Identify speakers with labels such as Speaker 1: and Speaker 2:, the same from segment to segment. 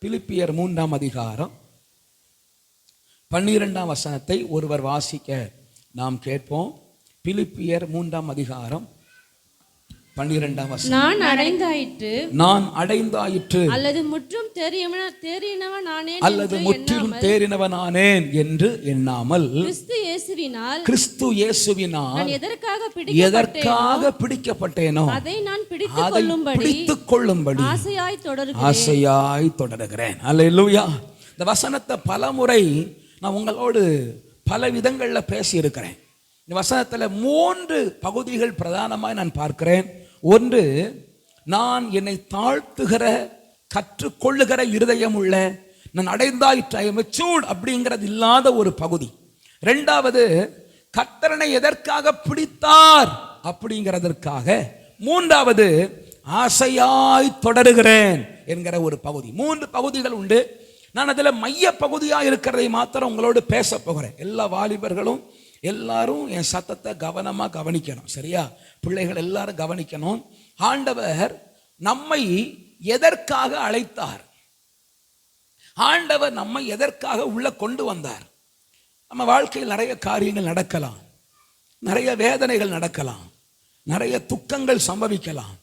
Speaker 1: பிலிப்பியர் 3ஆம் அதிகாரம் 12ஆம் வசனத்தை ஒருவர் வாசிக்க நாம் கேட்போம். பிலிப்பியர் 3ஆம் அதிகாரம் 12ஆம் வசனம். நான் அடைந்தாயிற்று
Speaker 2: அல்லது முற்றும்
Speaker 1: தேறினவனானேன் என்று எண்ணாமல் கிறிஸ்து இயேசுவினால் எதற்காக பிடிக்கப்பட்டேனோ அதை பிடித்துக் கொள்ளும்படி ஆசையாய் தொடருகிறேன். அல்லேலூயா. இந்த வசனத்தை பலமுறை நான் உங்களோடு பல விதங்கள்ல பேசி இருக்கிறேன். இந்த வசனத்துல 3 பகுதிகள் பிரதானமாய் நான் பார்க்கிறேன். ஒன்று, நான் என்னை தாழ்த்துகிற கற்றுக்கொள்ளுகிற இருதயம் உள்ள, நான் அடைந்தாயிற்று மெச்சூர்ட் அப்படிங்கிறது இல்லாத ஒரு பகுதி. 2வது, கர்த்தரனை எதற்காக பிடித்தார் அப்படிங்கிறதற்காக. 3வது, ஆசையாய் தொடருகிறேன் என்கிற ஒரு பகுதி. 3 பகுதிகள் உண்டு. நான் அதில் மைய பகுதியாக இருக்கிறதை மாத்திரம் உங்களோடு பேச போகிறேன். எல்லா வாலிபர்களும் எல்லாரும் என் சத்தத்தை கவனமாக கவனிக்கணும், சரியா? பிள்ளைகள் எல்லாரும் கவனிக்கணும். ஆண்டவர் நம்மை எதற்காக அழைத்தார்? ஆண்டவர் நம்மை எதற்காக உள்ள கொண்டு வந்தார்? நம்ம வாழ்க்கையில் நிறைய காரியங்கள் நடக்கலாம், நிறைய வேதனைகள் நடக்கலாம், நிறைய துக்கங்கள் சம்பவிக்கலாம்.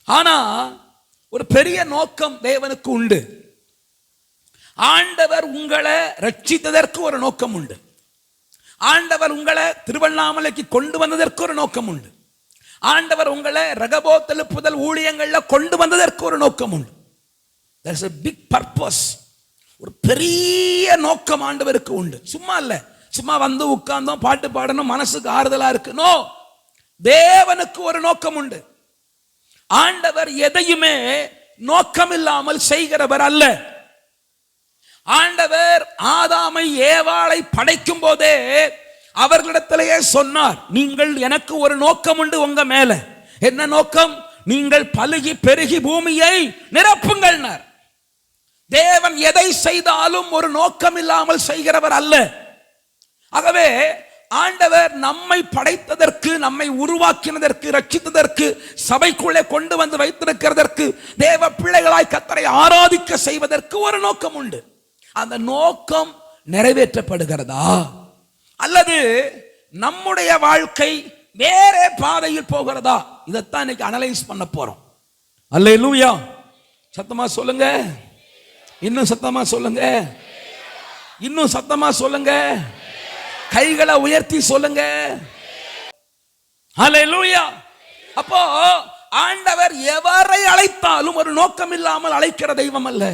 Speaker 1: ஆனா ஒரு பெரிய நோக்கம் தேவனுக்கு உண்டு. ஆண்டவர் உங்களை ரட்சித்ததற்கு ஒரு நோக்கம் உண்டு. ஆண்டவர் உங்களை திருவண்ணாமலைக்கு கொண்டு வந்ததற்கு ஒரு நோக்கம் உண்டு. ஆண்டவர் உங்களை ரகபோத் எழுப்புதல் ஊழியங்கள்ல கொண்டு வந்ததற்கு ஒரு நோக்கம் உண்டு. There's a big purpose. ஒரு பெரிய நோக்கம் ஆண்டவருக்கு உண்டு. சும்மா இல்ல, சும்மா வந்து உட்கார்ந்தோம் பாட்டு பாடணும் மனசுக்கு ஆறுதலா இருக்கு. நோ, தேவனுக்கு ஒரு நோக்கம் உண்டு. ஆண்டவர் எதையுமே நோக்கம் இல்லாமல் செய்கிறவர் அல்ல. ஆண்டவர் ஆதாமை ஏவாளை படைக்கும் போதே அவர்களிடத்திலேயே சொன்னார், நீங்கள் எனக்கு ஒரு நோக்கம் உண்டு உங்க மேல. என்ன நோக்கம்? நீங்கள் பலுகி பெருகி பூமியை நிரப்புங்கள். தேவன் எதை செய்தாலும் ஒரு நோக்கம் இல்லாமல் செய்கிறவர் அல்ல. ஆகவே ஆண்டவர் நம்மை படைத்ததற்கு, நம்மை உருவாக்கினதற்கு, ரட்சித்ததற்கு, சபைக்குள்ளே கொண்டு வந்து வைத்திருக்கிறதற்கு, தேவ பிள்ளைகளாய் கர்த்தரை ஆராதிக்க செய்வதற்கு ஒரு நோக்கம் உண்டு. அந்த நோக்கம் நிறைவேற்றப்படுகிறதா அல்லது நம்முடைய வாழ்க்கை வேற பாதையில் போகிறதா? இதைத்தான் இன்னைக்கு அனலைஸ் பண்ண போறோம். அல்லேலூயா. சத்தமா சொல்லுங்க, இன்னும் சத்தமா சொல்லுங்க, இன்னும் சத்தமா சொல்லுங்க, கைகளை உயர்த்தி சொல்லுங்க. அல்லேலூயா. அப்போ ஆண்டவர் எவரை அழைத்தாலும் ஒரு நோக்கம் இல்லாமல் அழைக்கிற தெய்வம் அல்ல.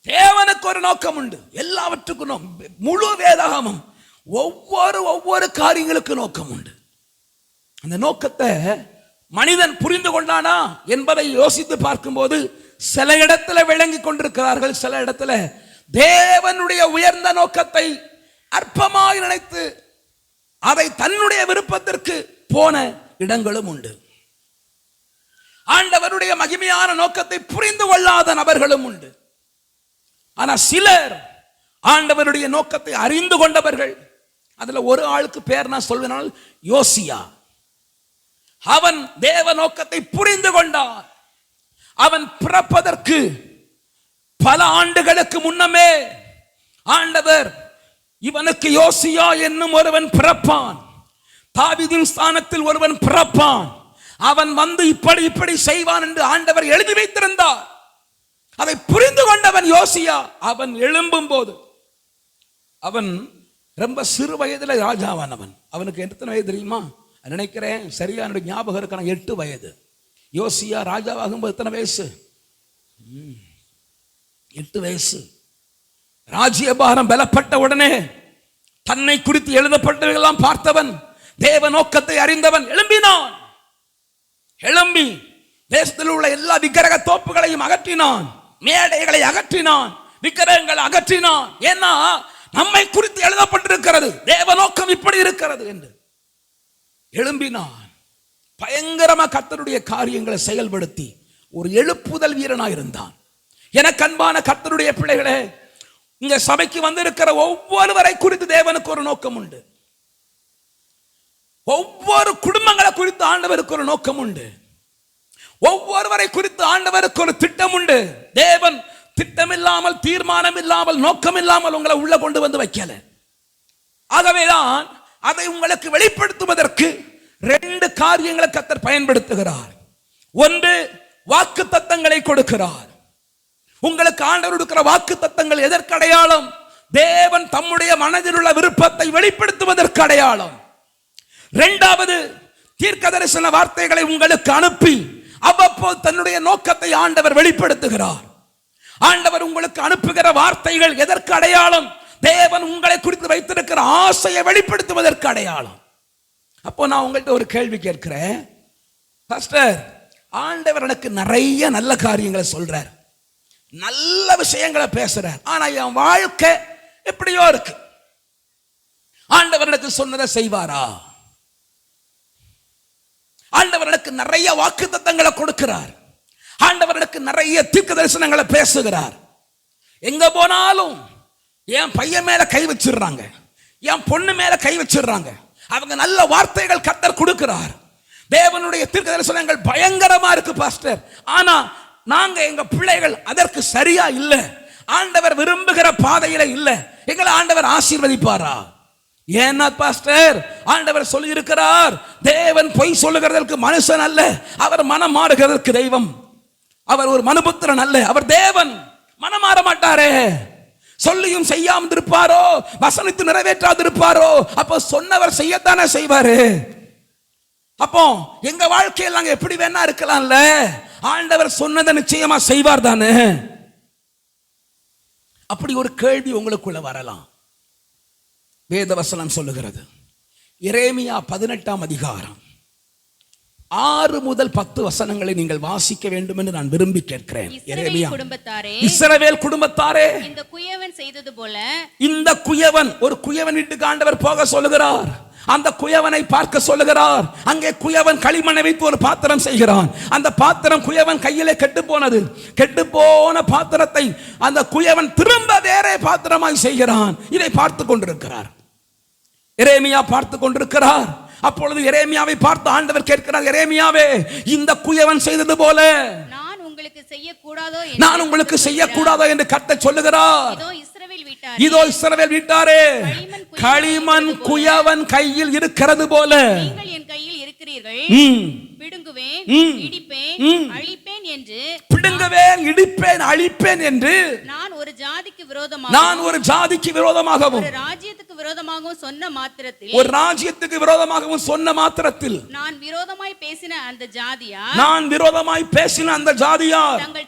Speaker 1: தேவனுக்கு ஒரு நோக்கம் உண்டு. எல்லாவற்றுக்கும் முழு வேதாகமும் ஒவ்வொரு காரியங்களுக்கு நோக்கம் உண்டு. அந்த நோக்கத்தை மனிதன் புரிந்து கொண்டானா என்பதை யோசித்து பார்க்கும்போது சில இடத்துல விளங்கி கொண்டிருக்கிறார்கள், சில இடத்துல தேவனுடைய உயர்ந்த நோக்கத்தை அற்பமாய் நினைத்து அதை தன்னுடைய விருப்பத்திற்கு போன இடங்களும் உண்டு. ஆண்டவருடைய மகிமையான நோக்கத்தை புரிந்து கொள்ளாத நபர்களும் உண்டு. ஆனா சிலர் ஆண்டவருடைய நோக்கத்தை அறிந்து கொண்டவர்கள். அதுல ஒரு ஆளுக்கு பேர் நான் சொல்வேனால் யோசியா. அவன் தேவ நோக்கத்தை புரிந்து கொண்டான். அவன் பிறப்பதற்கு பல ஆண்டுகளுக்கு முன்னமே ஆண்டவர் இவனுக்கு யோசியா என்னும் ஒருவன் பிறப்பான், தாவீதின் ஸ்தானத்தில் ஒருவன் பிறப்பான், அவன் வந்து இப்படி செய்வான் என்று ஆண்டவர் எழுதி வைத்திருந்தார். அதை புரிந்து கொண்டவன் யோசியா. அவன் எழும்பும் போது அவன் ரொம்ப சிறு வயதுல ராஜாவானவன். அவனுக்கு எத்தனை வயது தெரியுமா? நினைக்கிறேன் சரியான ஞாபகம் இருக்கான 8 வயது. யோசியா ராஜாவாகும் போது எத்தனை வயசு? 8 வயசு. ராஜ்யபாரம் பலப்பட்ட உடனே தன்னை குறித்து எழுதப்பட்டவர்களெல்லாம் பார்த்தவன், தேவ நோக்கத்தை அறிந்தவன் எழும்பினான். எழும்பி தேசத்தில் உள்ள எல்லா விக்கிரக தோப்புகளையும் அகற்றினான், மேடைகளை அகற்றினான், விக்கிரகங்களை அகற்றினான். ஏன்னா நம்மை குறித்து எழுதப்பட்டிருக்கிறது, தேவ நோக்கம் இப்படி இருக்கிறது என்று எழும்பினான். பயங்கரமா கர்த்தருடைய காரியங்களை செயல்படுத்தி ஒரு எழுப்புதல் வீரனாக இருந்தான். எனக்கு அன்பான கர்த்தருடைய பிள்ளைகளே, இங்க சபைக்கு வந்திருக்கிற ஒவ்வொருவரை குறித்து தேவனுக்கு ஒரு நோக்கம் உண்டு. ஒவ்வொரு குடும்பங்களை குறித்து ஆண்டவருக்கு ஒரு நோக்கம் உண்டு. ஒவ்வொருவரை குறித்து ஆண்டவருக்கு ஒரு திட்டம் உண்டு. தேவன் திட்டம் இல்லாமல், தீர்மானம் இல்லாமல், நோக்கம் இல்லாமல் உங்களை உள்ள கொண்டு வந்து வைக்கல. ஆகவேதான் அதை உங்களுக்கு வெளிப்படுத்துவதற்கு 2 காரியங்களை கர்த்தர் பயன்படுத்துகிறார். ஒன்று, வாக்கு தத்தங்களை கொடுக்கிறார். உங்களுக்கு ஆண்டவர் கொடுக்கிற வாக்கு தத்தங்கள் எதற்கு அடையாளம்? தேவன் தம்முடைய மனதில் உள்ள விருப்பத்தை வெளிப்படுத்துவதற்கு அடையாளம். 2வது, தீர்க்க தரிசன வார்த்தைகளை உங்களுக்கு அனுப்பி அவ்வப்போது தன்னுடைய நோக்கத்தை ஆண்டவர் வெளிப்படுத்துகிறார். ஆண்டவர் உங்களுக்கு அனுப்புகிற வார்த்தைகள் எதற்கு அடையாளம்? தேவன் உங்களை குறித்து வைத்திருக்கிற ஆசையை வெளிப்படுத்துவதற்கு அடையாளம். அப்போ நான் உங்கள்கிட்ட ஒரு கேள்வி கேட்கிறேன். பாஸ்டர், ஆண்டவர் எனக்கு நிறைய நல்ல காரியங்களை சொல்றார், நல்ல விஷயங்களை பேசுறார், ஆனா என் வாழ்க்கை எப்படியோ இருக்கு. ஆண்டவர் எனக்கு சொன்னதை செய்வாரா? ஆண்டவர் எனக்கு நிறைய வாக்குத்தத்தங்களை கொடுக்கிறார், ஆண்டவர் எனக்கு நிறைய தீர்க்க தரிசனங்களை பேசுகிறார். எங்க போனாலும் என் பையன் மேல கை வச்சிடுறாங்க, என் பொண்ணு மேல கை வச்சிடுறாங்க. அவங்க நல்ல வார்த்தைகள் கர்த்தர் கொடுக்கிறார். தேவனுடைய தீர்க்க தரிசனங்கள் பயங்கரமா இருக்கு பாஸ்டர், ஆனா நாங்க எங்க பிள்ளைகள் அதற்கு சரியா இல்ல, ஆண்டவர் விரும்புகிற பாதையில இல்ல. எங்களை ஆண்டவர் ஆசீர்வதிப்பாரா? ஏன்னா பாஸ்டர், ஆண்டவர் சொல்லி இருக்கிறார், தேவன் பொய் சொல்லுகிறதற்கு மனுஷன் அல்ல, அவர் மனம் மாறுகிறதற்கு தெய்வம். அவர் ஒரு மனுபுத்திரன் அல்ல, அவர் தேவன். மனம் மாற மாட்டாரே. சொல்லியும் செய்யாமல் இருப்பாரோ, வசனித்து நிறைவேற்றாது இருப்பாரோ? அப்போ சொன்னவர் செய்யத்தானே செய்வாரு. அப்போ எங்க வாழ்க்கையில் நாங்க எப்படி வேணா இருக்கலாம்ல, ஆண்டவர் சொன்னதை நிச்சயமா செய்வார் தானே? அப்படி ஒரு கேள்வி உங்களுக்குள்ள வரலாம். வேதவசனம் சொல்லுகிறது, எரேமியா 18ஆம் அதிகாரம் 6 முதல் 10 வசனங்களை நீங்கள் வாசிக்க வேண்டும் என்று நான் விரும்பி கேட்கிறேன். இஸ்ரவேல் குடும்பத்தாரே,
Speaker 2: இந்த குயவன் செய்தது போல,
Speaker 1: இந்த குயவன், ஒரு குயவன் வீட்டுக்கு ஆண்டவர் போக சொல்லுகிறார். அந்த குயவனை பார்க்க சொல்லுகிறார். அங்கே குயவன் களிமண்ணை வைத்து ஒரு பாத்திரம் செய்கிறான். அந்த பாத்திரம் குயவன் கையிலே கெட்டு போனது. கெட்டு போன பாத்திரத்தை அந்த குயவன் திரும்ப வேற பாத்திரமாய் செய்கிறான். இதை பார்த்து கொண்டிருக்கிறார் எரேமியா, பார்த்து கொண்டிருக்கிறார். அப்பொழுது எரேமியாவை பார்த்து ஆண்டவர் கேட்கிறார், எரேமியாவே, இந்த குயவன் செய்தது போல
Speaker 2: நான் உங்களுக்கு
Speaker 1: செய்யக்கூடாதோ என்று கர்த்தர் சொல்லுகிறார். இதோ இஸ்ரவேல் வீட்டாரே, களிமண் குயவன் கையில் இருக்கிறது போல
Speaker 2: நீங்கள் என் கையில் இருக்கிறீர்கள். பிடுங்குவேன், இடிப்பேன், அழிப்பேன் என்று,
Speaker 1: பிடுங்குவேன், இடிப்பேன், அழிப்பேன் என்று
Speaker 2: நான் ஒரு ஜாதிக்கு
Speaker 1: விரோதமாகவும்
Speaker 2: ஒரு ராஜ்யத்துக்கு விரோதமாகவும்
Speaker 1: சொன்ன மாத்திரத்தில்
Speaker 2: நான் விரோதமாய் பேசின அந்த
Speaker 1: ஜாதியார்
Speaker 2: தங்கள்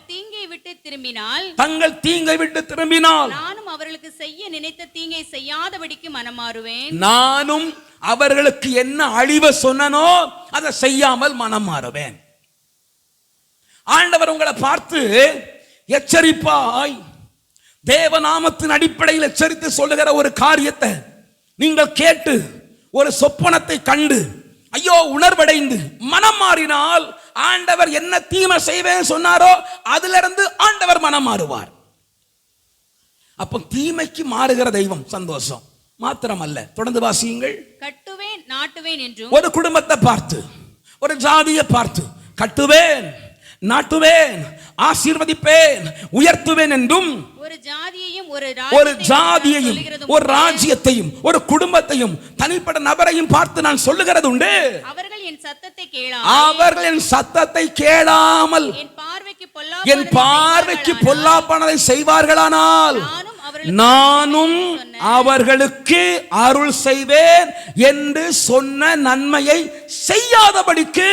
Speaker 2: தீங்கை விட்டு
Speaker 1: திரும்பினால்
Speaker 2: நானும் அவர்களுக்கு செய்ய நினைத்த தீங்கை செய்யாதபடிக்கு மனமாறுவேன்.
Speaker 1: நானும் அவர்களுக்கு என்ன அழிவை சொன்னனோ அதை செய்யாமல் மனம் மாறுவேன். ஆண்டவர் உங்களை பார்த்து எச்சரிப்பாய், தேவநாமத்தின் அடிப்படையில் எச்சரித்து சொல்லுகிற ஒரு காரியத்தை நீங்கள் கேட்டு, ஒரு சொப்பனத்தை கண்டு ஐயோ உணர்வடைந்து மனம் மாறினால், ஆண்டவர் என்ன தீமை செய்வேன் சொன்னாரோ அதிலிருந்து ஆண்டவர் மனம் மாறுவார். அப்ப தீமைக்கு மாறுகிற தெய்வம் சந்தோஷம் மாத்திரம் அல்ல. தொடர்ந்து வாசியுங்கள்.
Speaker 2: கட்டுவேன், நாட்டுவேன் என்றும்,
Speaker 1: ஒரு குடும்பத்தை பார்த்து, ஒரு ஜாதியை பார்த்து, கட்டுவேன், நாட்டுவேன், ஆசீர்வதிப்பேன், உயர்த்துவேன் என்றும்,
Speaker 2: ஒரு ஜாதியையும்
Speaker 1: ஒரு ராஜ்யத்தையும் ஒரு குடும்பத்தையும் தனிப்பட்ட நபரையும் பார்த்து நான் சொல்லுகிறது உண்டு.
Speaker 2: அவர்கள் என்
Speaker 1: சத்தத்தை கேளாமல் என் பார்வைக்கு பொல்லாப்பானதை செய்வார்களானால் நானும் அவர்களுக்கு அருள் செய்வேன் என்று சொன்ன நன்மையை செய்யாதபடிக்கு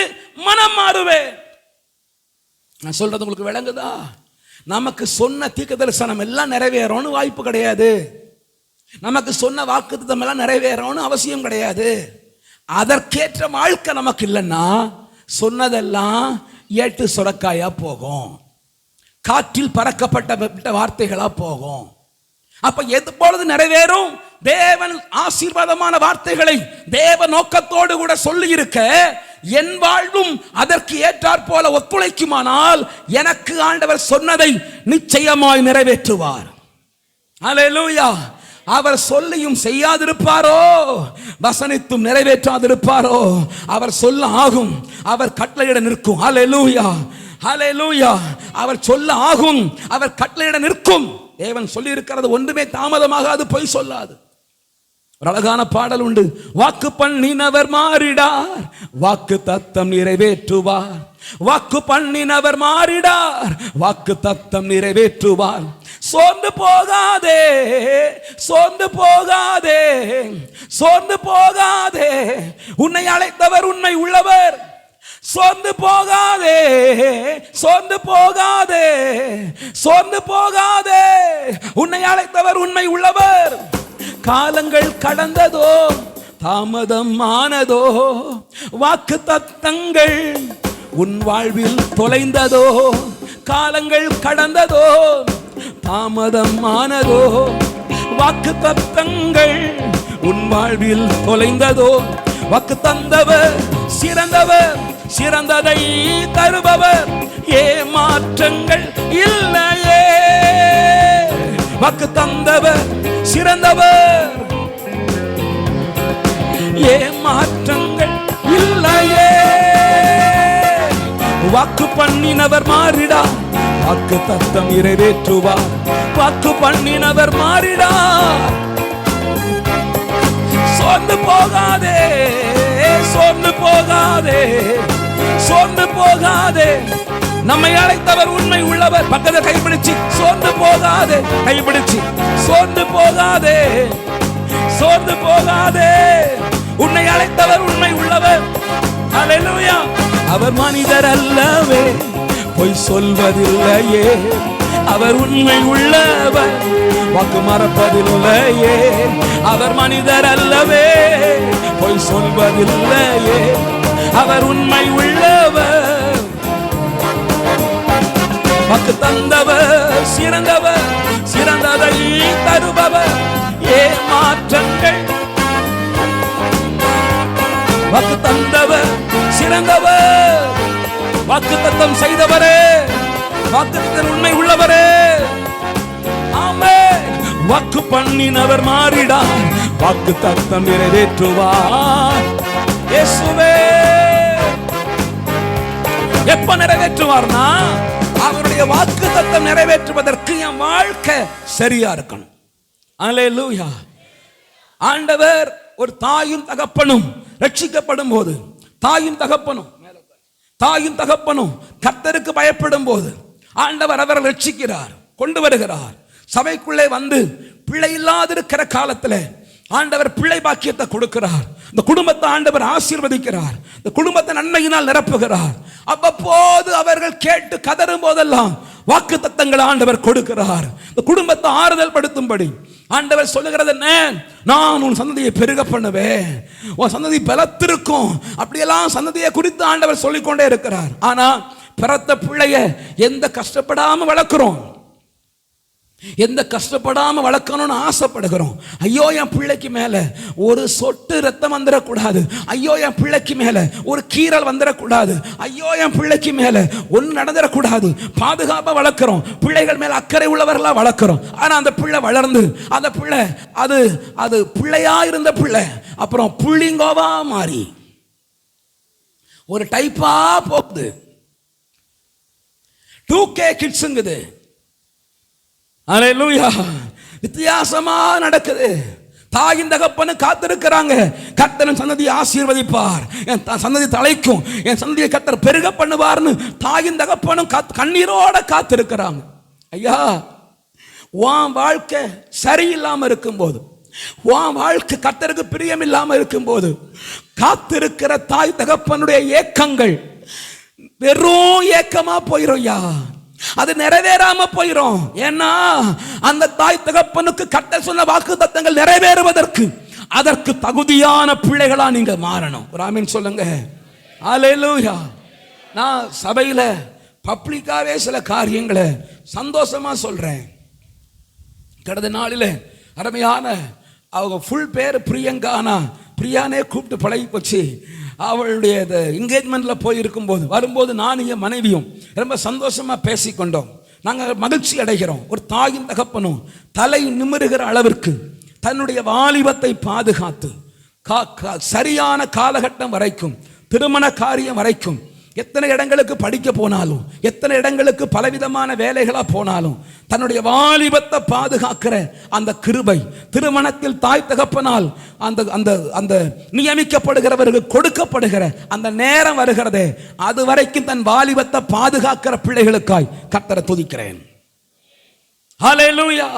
Speaker 1: மனம் மாறுவேன். நான் சொல்றது உங்களுக்கு விளங்குதா? நமக்கு சொன்ன தீர்க்க தரிசனம் எல்லாம் நிறைவேறணும்னு வாய்ப்பு கிடையாது. நமக்கு சொன்ன வாக்குத்தத்தம் எல்லாம் நிறைவேறணும்னு அவசியம் கிடையாது. அதற்கேற்ற வாழ்க்கை நமக்கு இல்லைன்னா சொன்னதெல்லாம் ஏட்டு சுரக்காயா போகும், காற்றில் பறக்கப்பட்ட வார்த்தைகளா போகும். அப்ப எப்பொழுது நிறைவேறும்? தேவன் ஆசீர்வாதமான வார்த்தைகளை தேவ நோக்கத்தோடு கூட சொல்லி இருக்க, என் வாழ்வும் அதற்கு ஏற்றாற் போல ஒத்துழைக்குமானால் எனக்கு ஆண்டவர் சொன்னதை நிச்சயமாய் நிறைவேற்றுவார். அல்லேலூயா. அவர் சொல்லியும் செய்யாதிருப்பாரோ, வசனித்தும் நிறைவேற்றாதிருப்பாரோ? அவர் சொல்ல ஆகும், அவர் கட்டளையிட நிற்கும். அல்லேலூயா. ஹல்லேலூயா. அவர் சொல்ல ஆகும், அவர் கட்டளையிட நிற்கும். தேவன் சொல்லி இருக்கிறது ஒன்றுமே தாமதமாகாது, பொய் சொல்லாது. ஒரு அழகான பாடல் உண்டு. வாக்கு பண்ணினவர் மாறிடார், வாக்கு தத்தம் நிறைவேற்றுவார். வாக்கு பண்ணினவர் மாறிடார், வாக்கு தத்தம் நிறைவேற்றுவார். சோர்ந்து போகாதே, சோர்ந்து போகாதே, சோர்ந்து போகாதே, உன்னை அழைத்தவர் உண்மை உள்ளவர். சோர்ந்து போகாதே, சோர்ந்து போகாதே, சோர்ந்து போகாதே, உன்னை அழைத்தவர் உண்மை உள்ளவர். காலங்கள் கடந்ததோ, தாமதம் ஆனதோ, வாக்கு தத்தங்கள் உன் வாழ்வில் தொலைந்ததோ. காலங்கள் கடந்ததோ, தாமதம் ஆனதோ, வாக்கு தத்தங்கள் உன் வாழ்வில் தொலைந்ததோ. வாக்கு தந்தவர் சிறந்தவர், சிறந்ததை தருபவர், ஏமாற்றங்கள் இல்லையே. வாக்கு தந்தவர் சிறந்தவர், ஏமாற்றங்கள் இல்லையே. வாக்கு பண்ணினவர் மாறிடா, வாக்கு தத்தம் நிறைவேற்றுவார். வாக்கு பண்ணினவர் மாறிடா. சோர்ந்து போகாதே, சோர்ந்து போகாதே, சோர்ந்து போகாதே, நம்மை அழைத்தவர் உண்மை உள்ளவர். பக்கத்தை கைப்பிடிச்சு சோர்ந்து போகாதே, கைப்பிடிச்சு சோர்ந்து போகாதே, சோர்ந்து போகாதே, உன்னை அழைத்தவர் உண்மை உள்ளவர். ஹல்லேலூயா. அவர் மனிதர் அல்லவே, பொய் சொல்வதில்லையே. அவர் உண்மை உள்ளவர், வாக்கு மறப்பதில்லையே. அவர் மனிதர் அல்லவே, பொய் சொல்வதில்லையே. அவர் உண்மை உள்ளவர், வாக்கு தந்தவர் சிறந்தவர், சிறந்ததை தருபவர், ஏமாற்றங்கள். வாக்கு தந்தவர் சிறந்தவர், வாக்கு தத்தம் செய்தவரே, வாக்கு தத்தம் உண்மை உள்ளவரே. ஆமென். வாக்கு பண்ணினவர் மாறிடார், வாக்கு தத்தம் நிறைவேற்றுவார். இயேசுவே எப்ப நிறைவேற்றுவார்னா, அவருடைய வாக்கு தத்தம் நிறைவேற்றுவதற்கு என் வாழ்க்கை சரியா இருக்கணும். அல்லேலூயா. ஆண்டவர் ஒரு தாயும் தகப்பனும் ரட்சிக்கப்படும் போது, தாயும் தகப்பனும் கர்த்தருக்கு பயப்படும் போது ஆண்டவர் அவரை ரட்சிக்கிறார், கொண்டு வருகிறார். சபைக்குள்ளே வந்து பிள்ளை இல்லாதிருக்கிற காலத்தில் ஆண்டவர் பிள்ளை பாக்கியத்தை கொடுக்கிறார். இந்த குடும்பத்தை ஆண்டவர் ஆசீர்வதிக்கிறார், இந்த குடும்பத்தை நன்மையினால் நிரப்புகிறார். அவ்வப்போது அவர்கள் கேட்டு கதறும் போதெல்லாம் வாக்கு தத்தங்களை ஆண்டவர் கொடுக்கிறார். இந்த குடும்பத்தை ஆறுதல் படுத்தும்படி ஆண்டவர் சொல்லுகிறது என்ன, நான் உன் சந்ததியை பெருக பண்ணுவேன், உன் சந்ததி பலத்திருக்கும். அப்படியெல்லாம் சந்ததியை குறித்து ஆண்டவர் சொல்லிக்கொண்டே இருக்கிறார். ஆனா பிறந்த பிள்ளைய எந்த கஷ்டப்படாம வளர்க்கிறோம், எந்த கஷ்டப்படாம வளர்க்கணும்னு ஆசைப்படுகிறோம். ஐயோ என் பிள்ளைக்கு மேல ஒரு சொட்டு ரத்தம் வந்துடக்கூடாது, ஐயோ என் பிள்ளைக்கு மேல ஒரு கீறல் வந்துடக்கூடாது, ஐயோ என் பிள்ளைக்கு மேல ஒன்று நடந்துடக்கூடாது. பாதுகாப்பா வளர்க்கிறோம், பிள்ளைகள் மேல அக்கறை உள்ளவர்களா வளர்க்கிறோம். ஆனா அந்த பிள்ளை வளர்ந்து, அந்த பிள்ளை அது பிள்ளையா இருந்த பிள்ளை அப்புறம் புள்ளிங்கோவா மாறி ஒரு டைப்பா போகுது. 2K கிட்ஸுங்குது. அல்லேலூயா. வித்தியாசமா நடக்குது. தாயின் தகப்பனு காத்திருக்கிறாங்க, கர்த்தர் சந்ததியை ஆசீர்வதிப்பார், என் சந்ததி தலைக்கும், என் சந்ததியை கர்த்தர் பெருக பண்ணுவார்னு தாயின் தகப்பனும் கண்ணீரோட காத்திருக்கிறாங்க. ஐயா, உன் வாழ்க்கை சரியில்லாம இருக்கும்போது, உன் வாழ்க்கை கர்த்தருக்கு பிரியம் இல்லாம இருக்கும்போது காத்திருக்கிற தாய் தகப்பனுடைய ஏக்கங்கள் வெறும் ஏக்கமா போயிரும். ஐயா, அது நிறைவேறாம போயிரும். ஏன்னா அந்த தாய் தகப்பனுக்கு கர்த்தர் சொன்ன வாக்கு தத்தங்கள் நிறைவேறுவதற்கு அதற்கு தகுதியான பிள்ளைகளா நீங்க மாறணும். ஒரு ஆமென் சொல்லுங்க. அல்லேலூயா. நான் சபையில பப்ளிக்காவே சில காரியங்களை சந்தோஷமா சொல்றேன். கடந்த நாளில் அருமையான அவங்க ஃபுல் பேர் பிரியங்கானா, பிரியானே கூப்பிட்டு பழகி போச்சு. அவளுடைய என்கேஜ்மெண்ட்ல போயிருக்கும் போது வரும்போது நான் என் மனைவியும் ரொம்ப சந்தோஷமா பேசிக்கொண்டோம். நாங்கள் மகிழ்ச்சி அடைகிறோம். ஒரு தாயின் தகப்பனும் தலை நிமிருகிற அளவிற்கு தன்னுடைய வாலிபத்தை பாதுகாத்து சரியான காலகட்டம் வரைக்கும், திருமண காரியம் வரைக்கும் எத்தனை இடங்களுக்கு படிக்க போனாலும், எத்தனை இடங்களுக்கு பலவிதமான வேலைகளா போனாலும், தன்னுடைய வாலிபத்தை பாதுகாக்கிற அந்த கிருபை, திருமணத்தில் தாய் தகப்பனால் அந்த அந்த அந்த நியமிக்கப்படுகிறவர்கள் கொடுக்கப்படுகிற அந்த நேரம் வருகிறதே, அது வரைக்கும் தன் வாலிபத்தை பாதுகாக்கிற பிள்ளைகளுக்காய் கர்த்தரை துதிக்கிறேன். ஹல்லேலூயா.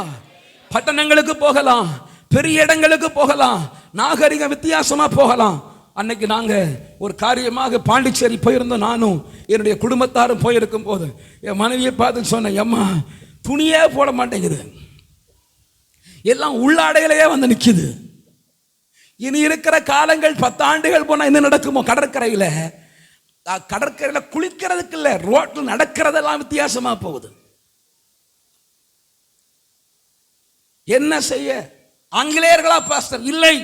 Speaker 1: பட்டணங்களுக்கு போகலாம், பெரிய இடங்களுக்கு போகலாம், நாகரிக வித்தியாசமா போகலாம். அன்னைக்கு நாங்க ஒரு காரியமாக பாண்டிச்சேரி போயிருந்தோம். நானும் என்னுடைய குடும்பத்தாரும் போயிருக்கும் போது என் மனைவியை பார்த்து சொன்னேன், அம்மா துணியே போட மாட்டேங்குது, எல்லாம் உள்ளாடையிலேயே வந்து நிக்குது. இனி இருக்கிற காலங்கள் 10 ஆண்டுகள் போனா என்ன நடக்குமோ? கடற்கரையில குளிக்கிறதுக்கு இல்ல, ரோட்டில் நடக்கிறதெல்லாம் வித்தியாசமா போகுது. என்ன செய்ய? ஆங்கிலேயர்களா பாஸ்டர்? இல்லை,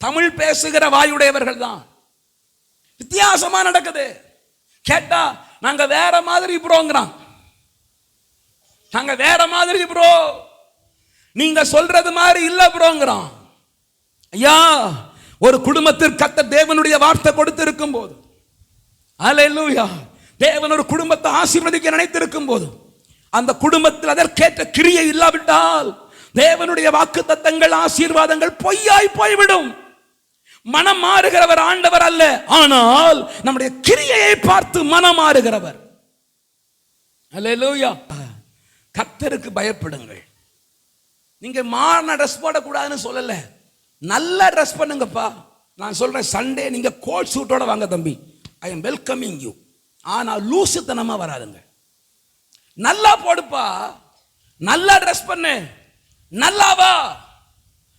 Speaker 1: தமிழ் பேசுகிற வாயுடையவர்கள் தான். வித்தியாசமா நடக்குது. கேட்டா நாங்க வேற மாதிரி ப்ரோங்கிறான், நாங்க வேற மாதிரி ப்ரோ, நீங்க சொல்றது மாதிரி இல்ல ப்ரோங்கிறான். ஐயா, ஒரு குடும்பத்திற்கு கர்த்தர் தேவனுடைய வார்த்தை கொடுத்து இருக்கும் போது, அல்லேலூயா, தேவன் ஒரு குடும்பத்தை ஆசீர்வதிக்க நினைத்திருக்கும் போது, அந்த குடும்பத்தில் அதற்கேற்ற கிரியை இல்லாவிட்டால் தேவனுடைய வாக்குத்தத்தங்கள், ஆசீர்வாதங்கள் பொய்யாய் போய்விடும். மனம் மாறுகிறவர் ஆண்டவர் அல்ல, ஆனால் நம்முடைய கிரியையை பார்த்து மனம் மாறுகிறவர். அல்லேலூயா. கர்த்தருக்கு பயப்படுங்கள். நீங்க மாறின ட்ரெஸ் போடக்கூடாதுன்னு சொல்லல, நல்ல ட்ரெஸ் பண்ணுங்கப்பா. நான் சொல்றேன், சண்டே நீங்க கோட் சூட்டோட வாங்க தம்பி, ஐ எம் வெல்கமிங் யூ. ஆனா லூசுத்தனமா வராதுங்க. நல்லா போடுப்பா, நல்லா ட்ரெஸ் பண்ணு, நல்லாவா.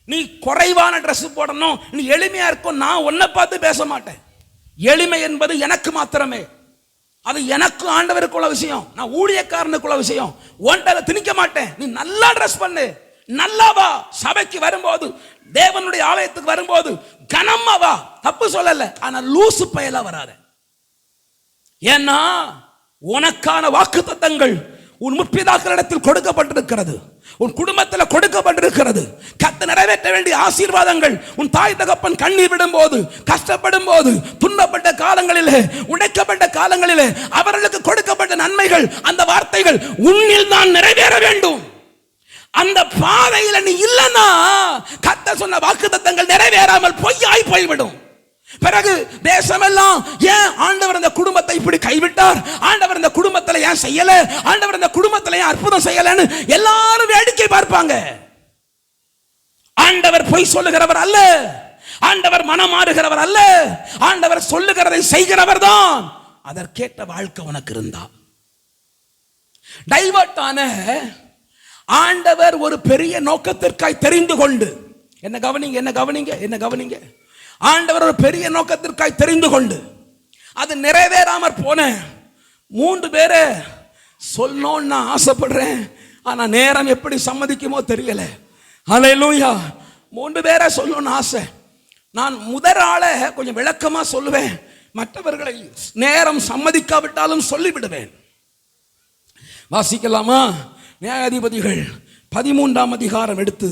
Speaker 1: நீ குறைவான ட்ரெஸ் போடணும், நீ எளிமையா இருக்கும், நான் உன்னை பார்த்து பேச மாட்டேன். எளிமை என்பது எனக்கு மாத்திரமே, அது எனக்கு ஆண்டவருக்குள்ள விஷயம், நான் ஊழியக்காரனுக்குள்ள விஷயம். ஒன்றை திணிக்க மாட்டேன். நீ நல்லா ட்ரெஸ் பண்ணு, நல்லாவா. சபைக்கு வரும்போது, தேவனுடைய ஆலயத்துக்கு வரும்போது கனமா வா, தப்பு சொல்லல. ஆனா லூசு பயலா வராத. ஏன்னா உனக்கான வாக்குத்தத்தங்கள் உன் முற்பிதாக்களிடத்தில் கொடுக்கப்பட்டிருக்கிறது, உன் குடும்பத்தில் கொடுக்கப்பட்டிருக்கிறது. கர்த்தர் நிறைவேற்ற வேண்டிய ஆசீர்வாதங்கள் உன் தாய் தகப்பன் கண்ணீர் விடும் போது, கஷ்டப்படும் போது, துன்பப்பட்ட காலங்களிலே, உடைக்கப்பட்ட காலங்களிலே அவர்களுக்கு கொடுக்கப்பட்ட நன்மைகள், அந்த வார்த்தைகள் உன்னில் தான் நிறைவேற வேண்டும். அந்த பாதையில் நீ இல்லைன்னா கர்த்தர் சொன்ன வாக்குத்தத்தங்கள் நிறைவேறாமல் பொய்யாய் போய்விடும். பிறகு தேசமெல்லாம் ஏன் ஆண்டவர் இந்த குடும்பத்தை இப்படி கைவிட்டார், ஆண்டவர் இந்த குடும்பத்தில் ஏன் செய்யல, ஆண்டவர் இந்த குடும்பத்தில் ஏன் அற்புதம் செய்யலன்னு எல்லாரும் வேடிக்கை பார்ப்பாங்க. ஆண்டவர் பொய் சொல்லுகிறவர் அல்ல, ஆண்டவர் மனம் மாறுகிறவர் அல்ல, ஆண்டவர் சொல்லுகிறதை செய்கிறவர் தான். அதற்கேற்ற வாழ்க்கை உனக்கு இருந்தா, டைவர்ட் ஆன ஆண்டவர் ஒரு பெரிய நோக்கத்திற்காய் தெரிந்து கொண்டு, என்ன கவனிங்க, என்ன கவனிங்க, என்ன கவனிங்க. ஆண்டவர் ஒரு பெரிய நோக்கத்திற்காய் தெரிந்து கொண்டு அது நிறைவேறாமற் போன 3 பேரை சொல்லணும்னு நான் ஆசைப்படுறேன். ஆனா நேரம் எப்படி சம்மதிக்குமோ தெரியல. ஹல்லேலூயா. 3 பேரை சொல்லணும்னு ஆசை. நான் முதல் ஆளை கொஞ்சம் விளக்கமா சொல்லுவேன், மற்றவர்களை நேரம் சம்மதிக்காவிட்டாலும் சொல்லிவிடுவேன். வாசிக்கலாமா? நியாயாதிபதிகள் 13ஆம் அதிகாரம் எடுத்து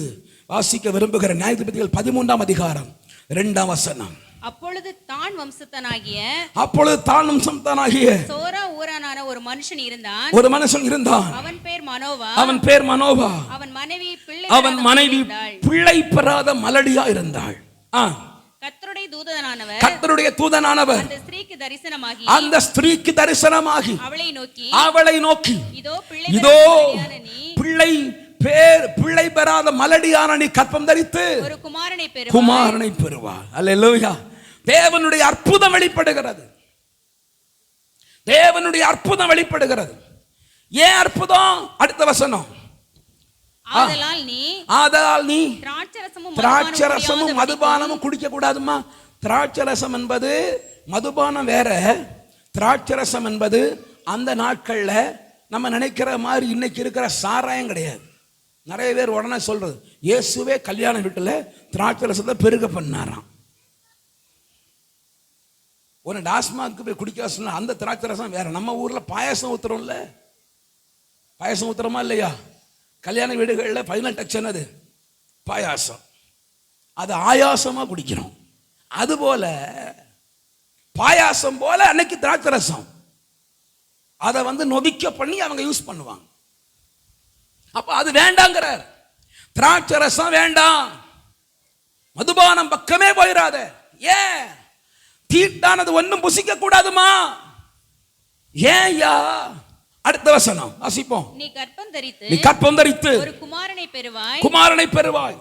Speaker 1: வாசிக்க விரும்புகிற நியாயாதிபதிகள் 13ஆம் அதிகாரம் 2ஆம் வசனம்.
Speaker 2: அப்பொழுது தான் வம்சத்தனாகிய சோரா ஊரானான ஒரு மனுஷன் இருந்தான். அவன் பேர் மனோவா. அவன் மனைவி
Speaker 1: பிள்ளை பெறாத மலடியா இருந்தாள். கர்த்தருடைய தூதனானவர் அந்த ஸ்திரீக்கு தரிசனமாகி அவளை நோக்கி இதோ பிள்ளை பெறாத மலடியான நீ கற்பம் தரித்து
Speaker 2: ஒரு
Speaker 1: குமாரனை பெறுவார். அல்லேலூயா. தேவனுடைய அற்புதம் வெளிப்படுகிறது, தேவனுடைய அற்புதம் வெளிப்படுகிறது. ஏன் அற்புதம்? அடுத்த வசனம். ஆதலால் நீ திராட்சரசமும் மதுபானமும் குடிக்க கூடாதுமா. திராட்சரசம் என்பது மதுபானம் வேற, திராட்சரசம் என்பது அந்த நாட்கள்ல நம்ம நினைக்கிற மாதிரி இன்னைக்கு இருக்கிற சாராயம் கிடையாது. நிறைய பேர் உடனே சொல்றது, இயேசுவே கல்யாண வீட்டுல திராட்சரசத்தை பெருக பண்ணாராம். ஒரு டாஸ்மாக்கு போய் குடிக்க சொன்னா அந்த திராட்சரசம் வேற. நம்ம ஊர்ல பாயசம் ஊத்துறோம்ல, பாயசம் ஊத்துறோமா இல்லையா? கல்யாண வீடுகளில் 18 அது பாயாசம், அது ஆயாசமா குடிக்கிறோம். அது போல பாயாசம் போல அன்னைக்கு திராட்சரசம். அதை நொதிக்க பண்ணி அவங்க யூஸ் பண்ணுவாங்க. அப்ப அது வேண்டாங்கிறார். திராட்சை ரசம் வேண்டாம், மதுபானம் பக்கமே போயிடாத. ஏன்? தீட்டானது ஒன்றும் புசிக்க கூடாதுமா. ஏன் யா? அடுத்த வசனம் வாசிப்போம்.
Speaker 2: நீ
Speaker 1: கற்பம் தரித்து
Speaker 2: ஒரு குமாரனை
Speaker 1: பெறுவாய்.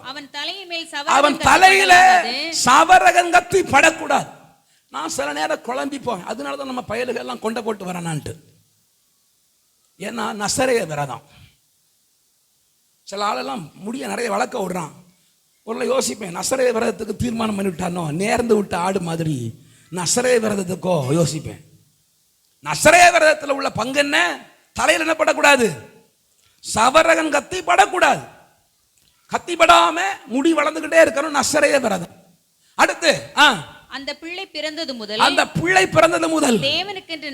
Speaker 2: அவன்
Speaker 1: தலையில சவரகன் கத்தி படக்கூடாது. நான் சில நேரம் குழம்பி போவேன். அதனாலதான் நம்ம பயலுகள் எல்லாம் கொண்ட போட்டு வரானான்ட்டு. ஏன்னா நசரேய விரதம். சில ஆளெல்லாம் முடிய நிறைய வளர்க்க விடுறான். ஒரு யோசிப்பேன், நசரேய விரதத்துக்கு தீர்மானம் பண்ணிவிட்டானோ, நேர்ந்து விட்ட ஆடு மாதிரி நசரேய விரதத்துக்கோ யோசிப்பேன். நசரேய விரதத்தில் உள்ள பங்கு என்ன? தலையில் என்ன படக்கூடாது? சவரகன் கத்தி படக்கூடாது. கத்தி படாம முடி வளர்ந்துகிட்டே இருக்கணும். நசரேய விரதம். அடுத்து
Speaker 2: அந்த பிள்ளை பிறந்தது முதல் தேவனுக்கென்று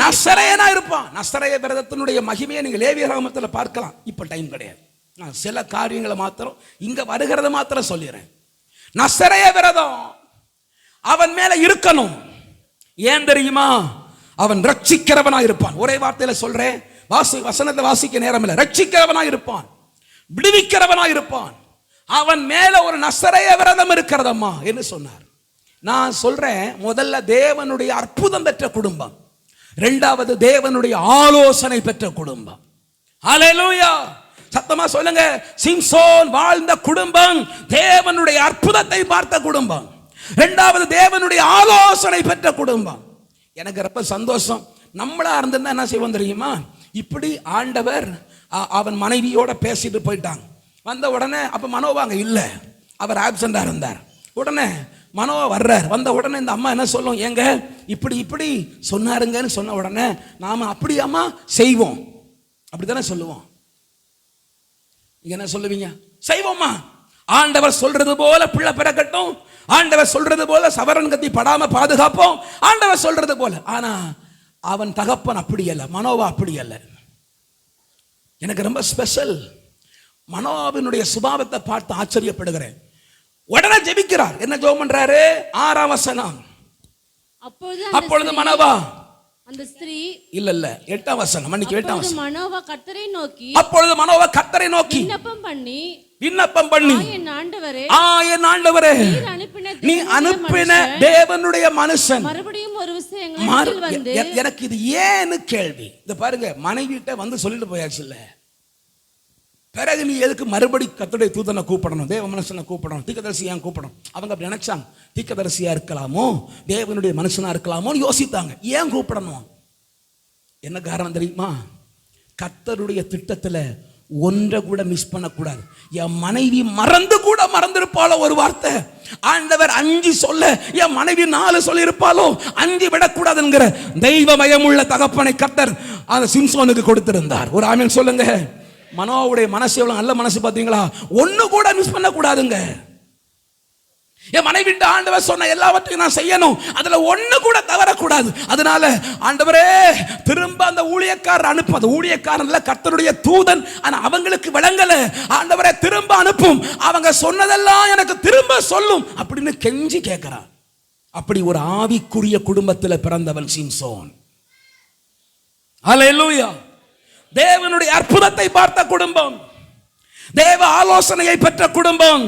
Speaker 1: நசரேயனா இருப்பான். நசரேய விரதத்தினுடைய மகிமையை நீங்க லேவியராகமத்தில் பார்க்கலாம். இப்ப டைம் கிடையாது. நான் சில காரியங்களை மாத்திரம் இங்க வருகிறத மாத்திரம் சொல்லிடுறேன். நசரேய விரதம் அவன் மேல இருக்கணும். ஏன் தெரியுமா? அவன் ரட்சிக்கிறவனா இருப்பான். ஒரே வார்த்தையில சொல்றேன், வசனத்தை வாசிக்க நேரம் இல்லை. ரட்சிக்கிறவனா இருப்பான், விடுவிக்கிறவனா இருப்பான். அவன் மேல ஒரு நசரேய விரதம் இருக்கிறதம்மா என்று சொன்னார். நான் சொல்றேன், முதல்ல தேவனுடைய அற்புதம் பெற்ற குடும்பம், இரண்டாவது தேவனுடைய ஆலோசனை பெற்ற குடும்பம். ஹல்லேலூயா, சத்தமா சொல்லுங்க. சிம்சோன் வாழ்ந்த குடும்பம் தேவனுடைய அற்புதத்தை பார்த்த குடும்பம், இரண்டாவது தேவனுடைய ஆலோசனை பெற்ற குடும்பம். எனக்கு ரொம்ப சந்தோஷம். நம்மளா இருந்திருந்தா என்ன செய்வோம் தெரியுமா? இப்படி ஆண்டவர் அவன் மனைவியோட பேசிட்டு போயிட்டாங்க. வந்த உடனே அப்ப மனோவாங்க இல்ல, அவர் ஆப்சண்டா இருந்தார். உடனே மனோவா வர்றார். வந்த உடனே இந்த அம்மா என்ன சொல்லும்? ஏங்க இப்படி இப்படி சொன்னாருங்கன்னு சொன்ன உடனே நாம அப்படியாமா செய்வோம், அப்படித்தானே சொல்லுவோம். நீங்க என்ன சொல்லுவீங்க? செய்வோமா. ஆண்டவர் சொல்றது போல பிள்ளை பிறக்கட்டும், ஆண்டவர் சொல்றது போல சவரன் கத்தி படாம பாதுகாப்போம், ஆண்டவர் சொல்றது போல. ஆனா அவன் தகப்பன் அப்படி அல்ல, மனோவா அப்படி அல்ல. எனக்கு ரொம்ப ஸ்பெஷல். மனோவாவினுடைய சுபாவத்தை பார்த்து ஆச்சரியப்படுகிறேன். உடனே ஜெபிக்கிறார். என்ன ஜெபம் பண்றாரு? 6ஆம் வசனம். அப்பொழுது மனோவா
Speaker 3: அந்த ஸ்திரீ
Speaker 1: இல்ல 8ஆம் வசனம், மன்னிக்கு 8ஆம் வசனம்.
Speaker 3: மனோவா கர்த்தரை நோக்கி,
Speaker 1: அப்பொழுது மனோவா கர்த்தரை நோக்கி விண்ணப்பம் பண்ணி என் ஆண்டவரே, நீ அனுப்பின தேவனுடைய மனுஷன்
Speaker 3: மறுபடியும் ஒரு விஷயம் வந்து,
Speaker 1: எனக்கு இது ஏன்னு கேள்வி. இந்த பாருங்க, மனைவிட்ட வந்து சொல்லிட்டு போயாச்சு இல்ல, பிறகு நீ எதுக்கு மறுபடி கர்த்தருடைய தூதனை கூப்பிடணும், தேவ மனுஷனை கூப்பிடணும், தீர்க்கதரிசியா கூப்பிடணும்? அவங்க அப்படி நினைச்சாங்க. தீர்க்கதரிசியா இருக்கலாமோ, தேவனுடைய மனுஷனா இருக்கலாமோ யோசித்தாங்க. ஏன் கூப்பிடணும்? என்ன காரணம் தெரியுமா? கர்த்தருடைய திட்டத்துல ஒன்றை கூட மிஸ் பண்ணக்கூடாது. என் மனைவி மறந்திருப்பாளோ ஒரு வார்த்தை, ஆண்டவர் 5 சொல்ல என் மனைவி 4 சொல்லி இருப்பாளோ, 5 விடக்கூடாதுங்கிற தெய்வமயமுள்ள தகப்பனை கர்த்தர் அந்த சிம்சோனுக்கு கொடுத்திருந்தார். ஒரு ஆமென் சொல்லுங்க. மனோவுடைய மனசு எவ்வளவு நல்ல மனசு பாத்தீங்களா? ஒண்ணு கூட மிஸ் பண்ண கூடாதுங்க. என் மனைவி ஆண்டவர் சொன்ன எல்லாவற்றையும் நான் செய்யணும், அதுல ஒண்ணு கூட தவறக்கூடாது. அதனால ஆண்டவரே திரும்ப அந்த ஊழியக்காரர் அனுப்பு. அந்த ஊழியக்காரன் கர்த்தருடைய தூதன், ஆனா அவங்களுக்கு விளங்கல. ஆண்டவரே திரும்ப அனுப்பும், அவங்க சொன்னதெல்லாம் எனக்கு திரும்ப சொல்லும் அப்படின்னு கெஞ்சி கேட்கிறான். அப்படி ஒரு ஆவிக்குரிய குடும்பத்தில் பிறந்தவன் சிம்சோன். ஹல்லேலூயா. தேவனுடைய அற்புதத்தை பார்த்த குடும்பம், தேவ ஆலோசனையை பெற்ற குடும்பம்,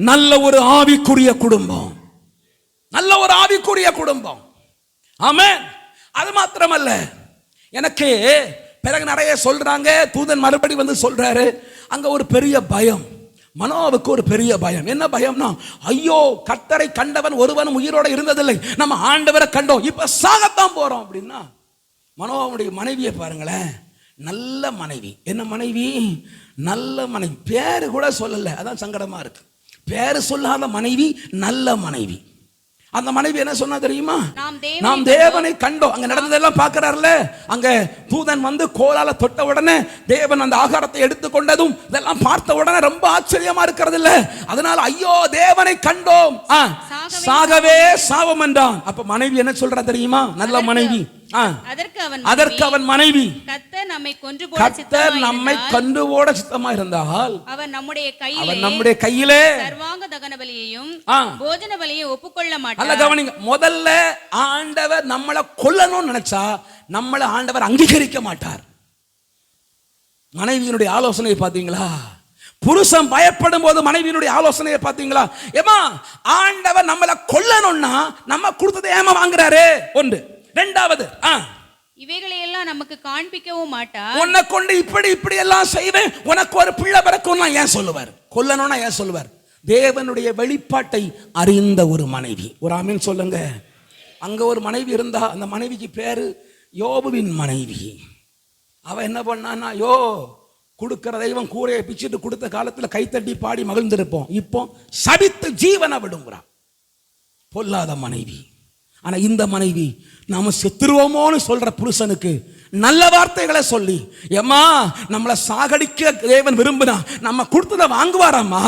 Speaker 1: நல்ல ஒரு ஆவிக்குரிய குடும்பம், நல்ல ஒரு ஆவிக்குரிய குடும்பம். ஆமென். அது மாத்திரமல்ல, எனக்கு பிறகு நிறைய சொல்றாங்க. தூதன் மறுபடி வந்து சொல்றாரு, அங்க ஒரு பெரிய பயம். மனோவுக்கு ஒரு பெரிய பயம். என்ன பயம்னா, ஐயோ கர்த்தரை கண்டவன் ஒருவனும் உயிரோட இருந்ததில்லை, நம்ம ஆண்டவரை கண்டோம், இப்ப சாகத்தான் போறோம் அப்படின்னா. மனோவுடைய மனைவியை பாருங்களேன், நல்ல மனைவி. என்ன மனைவி? நல்ல மனைவி. பேரு கூட சொல்லல, அதான் சங்கடமா இருக்கு. பேரு சொல்லாத மனைவி, நல்ல மனைவி. அந்த மனைவி என்ன சொன்னா தெரியுமா? நாம் தேவனை கண்டோம். அங்க நடந்ததெல்லாம் பார்க்கிறார்ல, அங்க தூதன் வந்து கோலால தொட்ட உடனே தேவன் அந்த ஆகாரத்தை எடுத்துக்கொண்டதும் இதெல்லாம் பார்த்த உடனே ரொம்ப ஆச்சரியமா இருக்கிறது இல்ல. அதனால ஐயோ தேவனை கண்டோம், சாகவே சாவம் என்றான். அப்ப மனைவி என்ன சொல்றா தெரியுமா? நல்ல மனைவி. அதற்கு அவன் மனைவி,
Speaker 2: நம்மை கொன்று போட
Speaker 1: கர்த்தர் நம்மை கொன்று போட சித்தமா இருந்தால்
Speaker 2: அவர் நம்முடைய
Speaker 1: கையிலே
Speaker 2: சர்வாங்க தகன பலியையும் போஜன பலியையும் ஒப்புக்கொள்ள மாட்டார்.
Speaker 1: அல்ல கவனிங்க, முதல்ல ஆண்டவர் நம்மளை கொல்லணும்னு நினைச்சா நம்மளை ஆண்டவர் அங்கீகரிக்க மாட்டார். மனைவியினுடைய ஆலோசனையை பார்த்தீங்களா? புருஷன் பயப்படும் போது மனைவியினுடைய ஆலோசனையை பார்த்தீங்களா? ஏமா ஆண்டவர் நம்மளை கொல்லணும்னா நம்ம கொடுத்ததை ஏமா வாங்குறாரு? ஒன்று. ரெண்டாவது,
Speaker 2: இவைகளை எல்லாம் நமக்கு காண்பிக்கவும் மாட்டார்.
Speaker 1: உன்னை கொண்டு இப்படி எல்லாம் செய்வேன், உனக்கு ஒரு பிள்ளை பிறக்கும் ஏன் சொல்லுவார்? கொல்லணும்னா ஏன் சொல்லுவார்? தேவனுடைய வெளிப்பாட்டை அறிந்த ஒரு மனைவி. ஒரு ஆமீன் சொல்லுங்க. அங்க ஒரு மனைவி இருந்தா, அந்த மனைவிக்கு பேரு யோபுவின் மனைவி. அவ என்ன பண்ணான்னா, கொடுக்கிற தெய்வம் கூரையை பிச்சுட்டு கொடுத்த காலத்துல கைத்தட்டி பாடி மகிழ்ந்திருப்போம். இப்போ சபித்து ஜீவனை விடுங்கிறா. பொல்லாத மனைவி. ஆனா இந்த மனைவி நாம செத்துருவோமோன்னு சொல்ற புருஷனுக்கு நல்ல வார்த்தைகளை சொல்லி, ஏம்மா நம்மளை சாகடிக்க தேவன் விரும்பினா நம்ம கொடுத்ததை வாங்குவாராம்மா?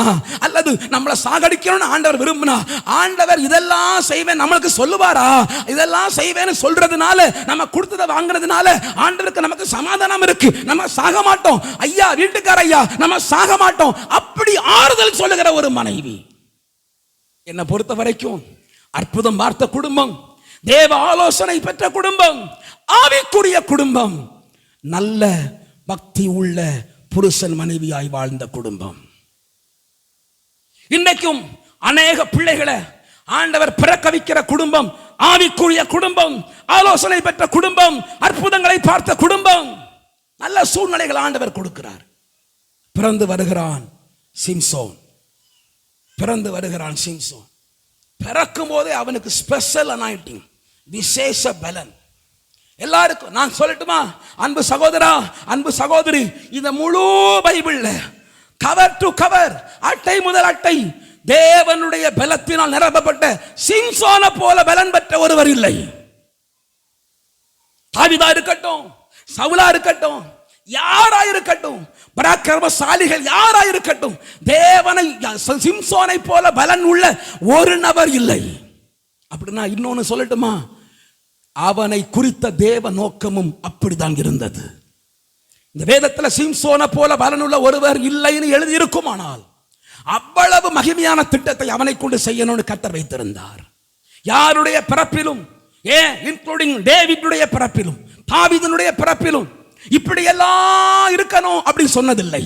Speaker 1: அல்லது நம்மளை சாகடிக்கணும்னு ஆண்டவர் விரும்பினா ஆண்டவர் இதெல்லாம் செய்வேன் நம்மளுக்கு சொல்லுவாரா? இதெல்லாம் செய்வேன்னு சொல்றதுனால நம்ம கொடுத்ததை வாங்குறதுனால ஆண்டவருக்கு நமக்கு சமாதானம் இருக்கு, நம்ம சாக மாட்டோம் ஐயா, வீட்டுக்கார ஐயா, நம்ம சாக மாட்டோம், அப்படி ஆறுதல் சொல்லுகிற ஒரு மனைவி. என்னை பொறுத்த வரைக்கும் அற்புதம் பார்த்த குடும்பம், தேவ ஆலோசனை பெற்ற குடும்பம், ஆவிக்குரிய குடும்பம், நல்ல பக்தி உள்ள புருஷன் மனைவியாய் வாழ்ந்த குடும்பம். இன்னைக்கும் அநேக பிள்ளைகளை ஆண்டவர் பிறக்க வைக்கிற குடும்பம், ஆவிக்குரிய குடும்பம், ஆலோசனை பெற்ற குடும்பம், அற்புதங்களை பார்த்த குடும்பம், நல்ல சூழ்நிலைகள் ஆண்டவர் கொடுக்கிறார். பிறந்து வருகிறான் சிம்சோன். பிறக்கும் போதே அவனுக்கு ஸ்பெஷல் அனாயிண்டிங், விசேஷ பலன். எல்லாருக்கும் நான் சொல்லட்டுமா அன்பு சகோதரா, அன்பு சகோதரி, இந்த முழு பைபிள்ல கவர் டு கவர், அட்டை முதல் அட்டை, தேவனுடைய பலத்தினால் நிரப்பப்பட்ட சிம்சோனை போல பலன் பெற்ற ஒருவர் இல்லை. தாவீதா இருக்கட்டும், சவுலா இருக்கட்டும், யாராயிருக்கட்டும், பராக்கிரமசாலிகள் யாராயிருக்கட்டும், தேவனை சிம்சோனை போல பலன் உள்ள ஒரு நபர் இல்லை. அப்படின்னா இன்னொன்னு சொல்லட்டுமா, அவனை குறித்த தேவ நோக்கமும் அப்படிதான் இருந்தது. இந்த வேதத்தில் சிம்சோனை போல பலனுள்ள ஒருவர் இல்லைன்னு எழுதி இருக்குமானால் அவ்வளவு மகிமையான திட்டத்தை அவனை கொண்டு செய்யணும்னு கர்த்தர் வைத்திருந்தார். யாருடைய பிறப்பிலும், இன்க்ளூடிங் டேவிடுடைய பிறப்பிலும், தாவீதுடைய பிறப்பிலும் இப்படி எல்லாம் இருக்கணும் அப்படி சொன்னதில்லை.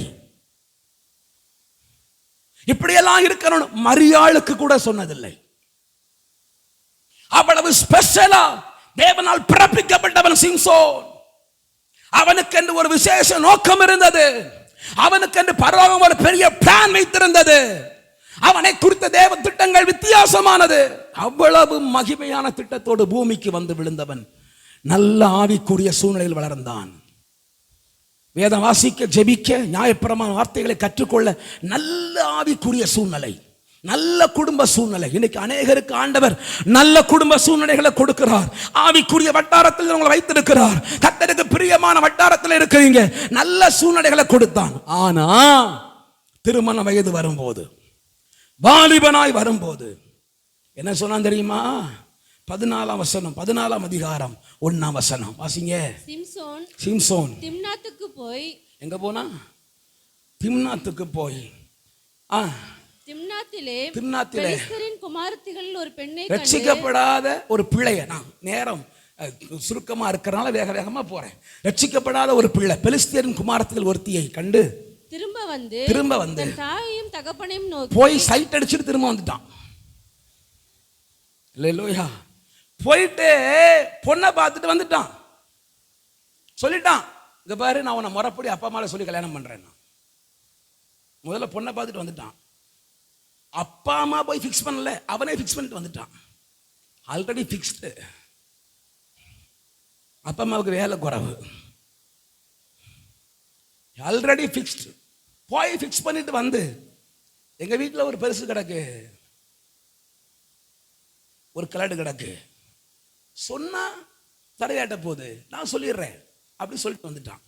Speaker 1: இப்படி எல்லாம் இருக்கணும் மரியாளுக்கு கூட சொன்னதில்லை. அவ்வளவு ஸ்பெஷலா தேவனால் பிறப்பிக்கப்பட்டவன் சிம்சோன். அவனுக்கு என்று ஒரு விசேஷ நோக்கம் இருந்தது. அவனுக்கு என்று பரலோகம் ஒரு பெரிய பிளான் வைத்திருந்தது. அவனை குறித்த தேவ திட்டங்கள் வித்தியாசமானது. அவ்வளவு மகிமையான திட்டத்தோடு பூமிக்கு வந்து விழுந்தவன் நல்ல ஆவிக்குரிய சூழ்நிலையில் வளர்ந்தான். வேதம் வாசிக்க, ஜெபிக்க, நியாயப்பிரமாண வார்த்தைகளை கற்றுக்கொள்ள நல்ல ஆவிக்குரிய சூழ்நிலை, நல்ல குடும்ப சூழ்நிலை. இன்னைக்கு அநேகருக்கு ஆண்டவர் நல்ல குடும்ப சூழ்நிலைகளை கொடுக்கிறார். ஆவிக்குரிய வட்டாரத்தில் உங்களை வைத்திருக்கிறார். கர்த்தருக்கு பிரியமான வட்டாரத்தில் இருக்கிறீங்க, நல்ல சூழ்நிலைகளை கொடுத்தான். ஆனா திருமண வயது வரும்போது, வாலிபனாய் வரும்போது என்ன சொன்னான் தெரியுமா? 14ஆம் வசனம், 14ஆம் அதிகாரம் 1ஆம் வசனம் வாசிங்க. சிம்சோன்
Speaker 3: திம்னாத்துக்கு போய்,
Speaker 1: எங்க போனா? திம்னாத்துக்கு போய்,
Speaker 3: திம்னாத்திலே
Speaker 1: பெலிஸ்தரின்
Speaker 3: குமாரத்திகளில் ஒரு பெண்ணை,
Speaker 1: ரட்சிக்கப்படாத ஒரு பிள்ளைய, நான் நேரம் சுருக்கமா இருக்கிறனால வேக வேகமா போறேன். ரட்சிக்கப்படாத ஒரு பிள்ளை பெலிஸ்தரின் குமாரத்தில் ஒருத்தியை கண்டு திரும்ப வந்து
Speaker 3: தாயையும் தகப்பனையும் நோக்கி
Speaker 1: போய் சைட் அடிச்சுட்டு திரும்ப வந்துட்டான். இல்லையா? போயிட்டு பொண்ணை பார்த்துட்டு வந்துட்டான். சொல்லிட்டான், இங்க பாரு, நான் உன்னை முறைப்படி அப்பா அம்மாவை சொல்லி கல்யாணம் பண்றேன். முதல்ல பொண்ணை பார்த்துட்டு வந்துட்டான். அப்பா அம்மா போய் ஃபிக்ஸ் பண்ணல, அவனே ஃபிக்ஸ் பண்ணிட்டு வந்துட்டான். Already fixed. அப்பா அம்மாவுக்கு வேலை குறைவு, ஆல்ரெடி ஃபிக்ஸ்டு. போய் ஃபிக்ஸ் பண்ணிட்டு வந்து, எங்க வீட்டில் ஒரு பெருசு கிடக்கு, ஒரு கிளடு கிடக்கு, சொன்னா தடையாட்ட போகுது, நான் சொல்லிடுறேன் அப்படி சொல்லிட்டு வந்துட்டான்.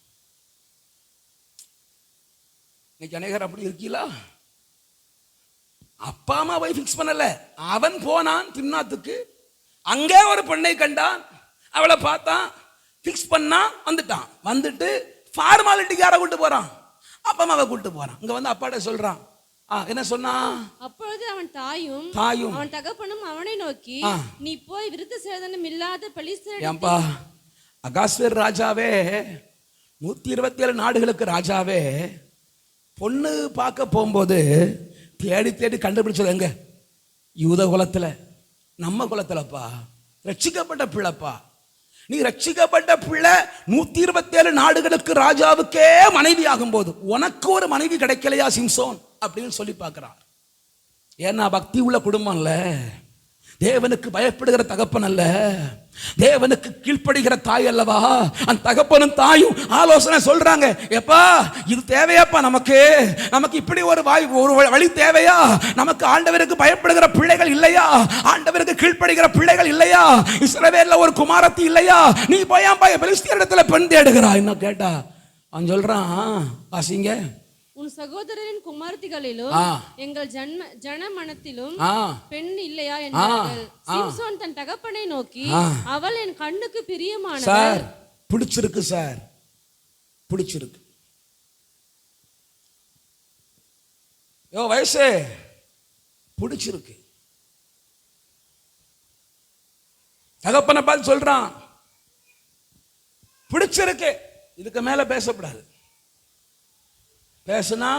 Speaker 1: இன்னைக்கு அநேகர் அப்படி இருக்கீங்களா? அப்பா அம்மா போய் ஃபிக்ஸ் பண்ணல, அவன் போனான் திம்னாத்துக்கு, அங்கே ஒரு பெண்ணை கண்டான், அவளை பார்த்தான், ஃபிக்ஸ் பண்ணா, வந்துட்டான். வந்துட்டு ஃபார்மாலிட்டிக்கு யாரை கூட்டு போறான்? அப்பா அம்மாவை கூட்டு போறான். இங்க வந்து அப்பாட்ட சொல்றான், என்ன சொன்னா?
Speaker 3: அப்பொழுது அவன் தாயும் அவன் தகப்பனும் அவனை நோக்கி, நீ போய் விருத்த சேதனம் இல்லாத பெலிஸ்தரிடத்தில்
Speaker 1: ஏன்பா அகாஸ்வேர் ராஜாவே, 127 நாடுகளுக்கு ராஜாவே, பொண்ணு பார்க்க போகும்போது தேடி தேடி கண்டுபிடிச்சது எங்க? யூத குலத்துல, நம்ம குலத்துலப்பா. ரட்சிக்கப்பட்ட பிள்ளைப்பா. நீ ரட்சிக்கப்பட்ட பிள்ளை 127 நாடுகளுக்கு ராஜாவுக்கே மனைவி ஆகும் போது உனக்கு ஒரு மனைவி கிடைக்கலையா சிம்சோன் அப்படின்னு சொல்லி பார்க்கிறார். ஏன்னா பக்தி உள்ள குடும்பம் இல்ல, தேவனுக்கு பயப்படுகிற தகப்பன் அல்ல, தேவனுக்கு கீழ்ப்படுகிற தாய் அல்லவா. அந்த தகப்பனும் தாயும் ஆலோசனை சொல்றாங்க, எப்பா இது தேவையாப்பா, நமக்கு இப்படி ஒரு வழி தேவையா? நமக்கு ஆண்டவருக்கு பயப்படுகிற பிள்ளைகள் இல்லையா? ஆண்டவருக்கு கீழ்ப்படுகிற பிள்ளைகள் இல்லையா? இஸ்ரவேல்ல ஒரு குமாரத்தி இல்லையா? நீ போயாம்பா பெலிஸ்தியரிடத்துல பெண் தேடுகிறாய் என்ன கேட்டா அவன் சொல்றான், வாசிங்க,
Speaker 3: உன் சகோதரரின் குமார்த்திகளிலும் எங்கள் ஜனமனத்திலும் பெண் இல்லையா என்றார்கள். சிம்சோன் தன் தகப்பனை நோக்கி, அவள் என் கண்ணுக்கு பிரியமானவள்.
Speaker 1: சார் பிடிச்சிருக்கு, சார் பிடிச்சிருக்கு. வயசு பிடிச்சிருக்கு. தகப்பனை பார்த்து சொல்றான், பிடிச்சிருக்கு, இதுக்கு மேல பேசப்படாது. பேசுனா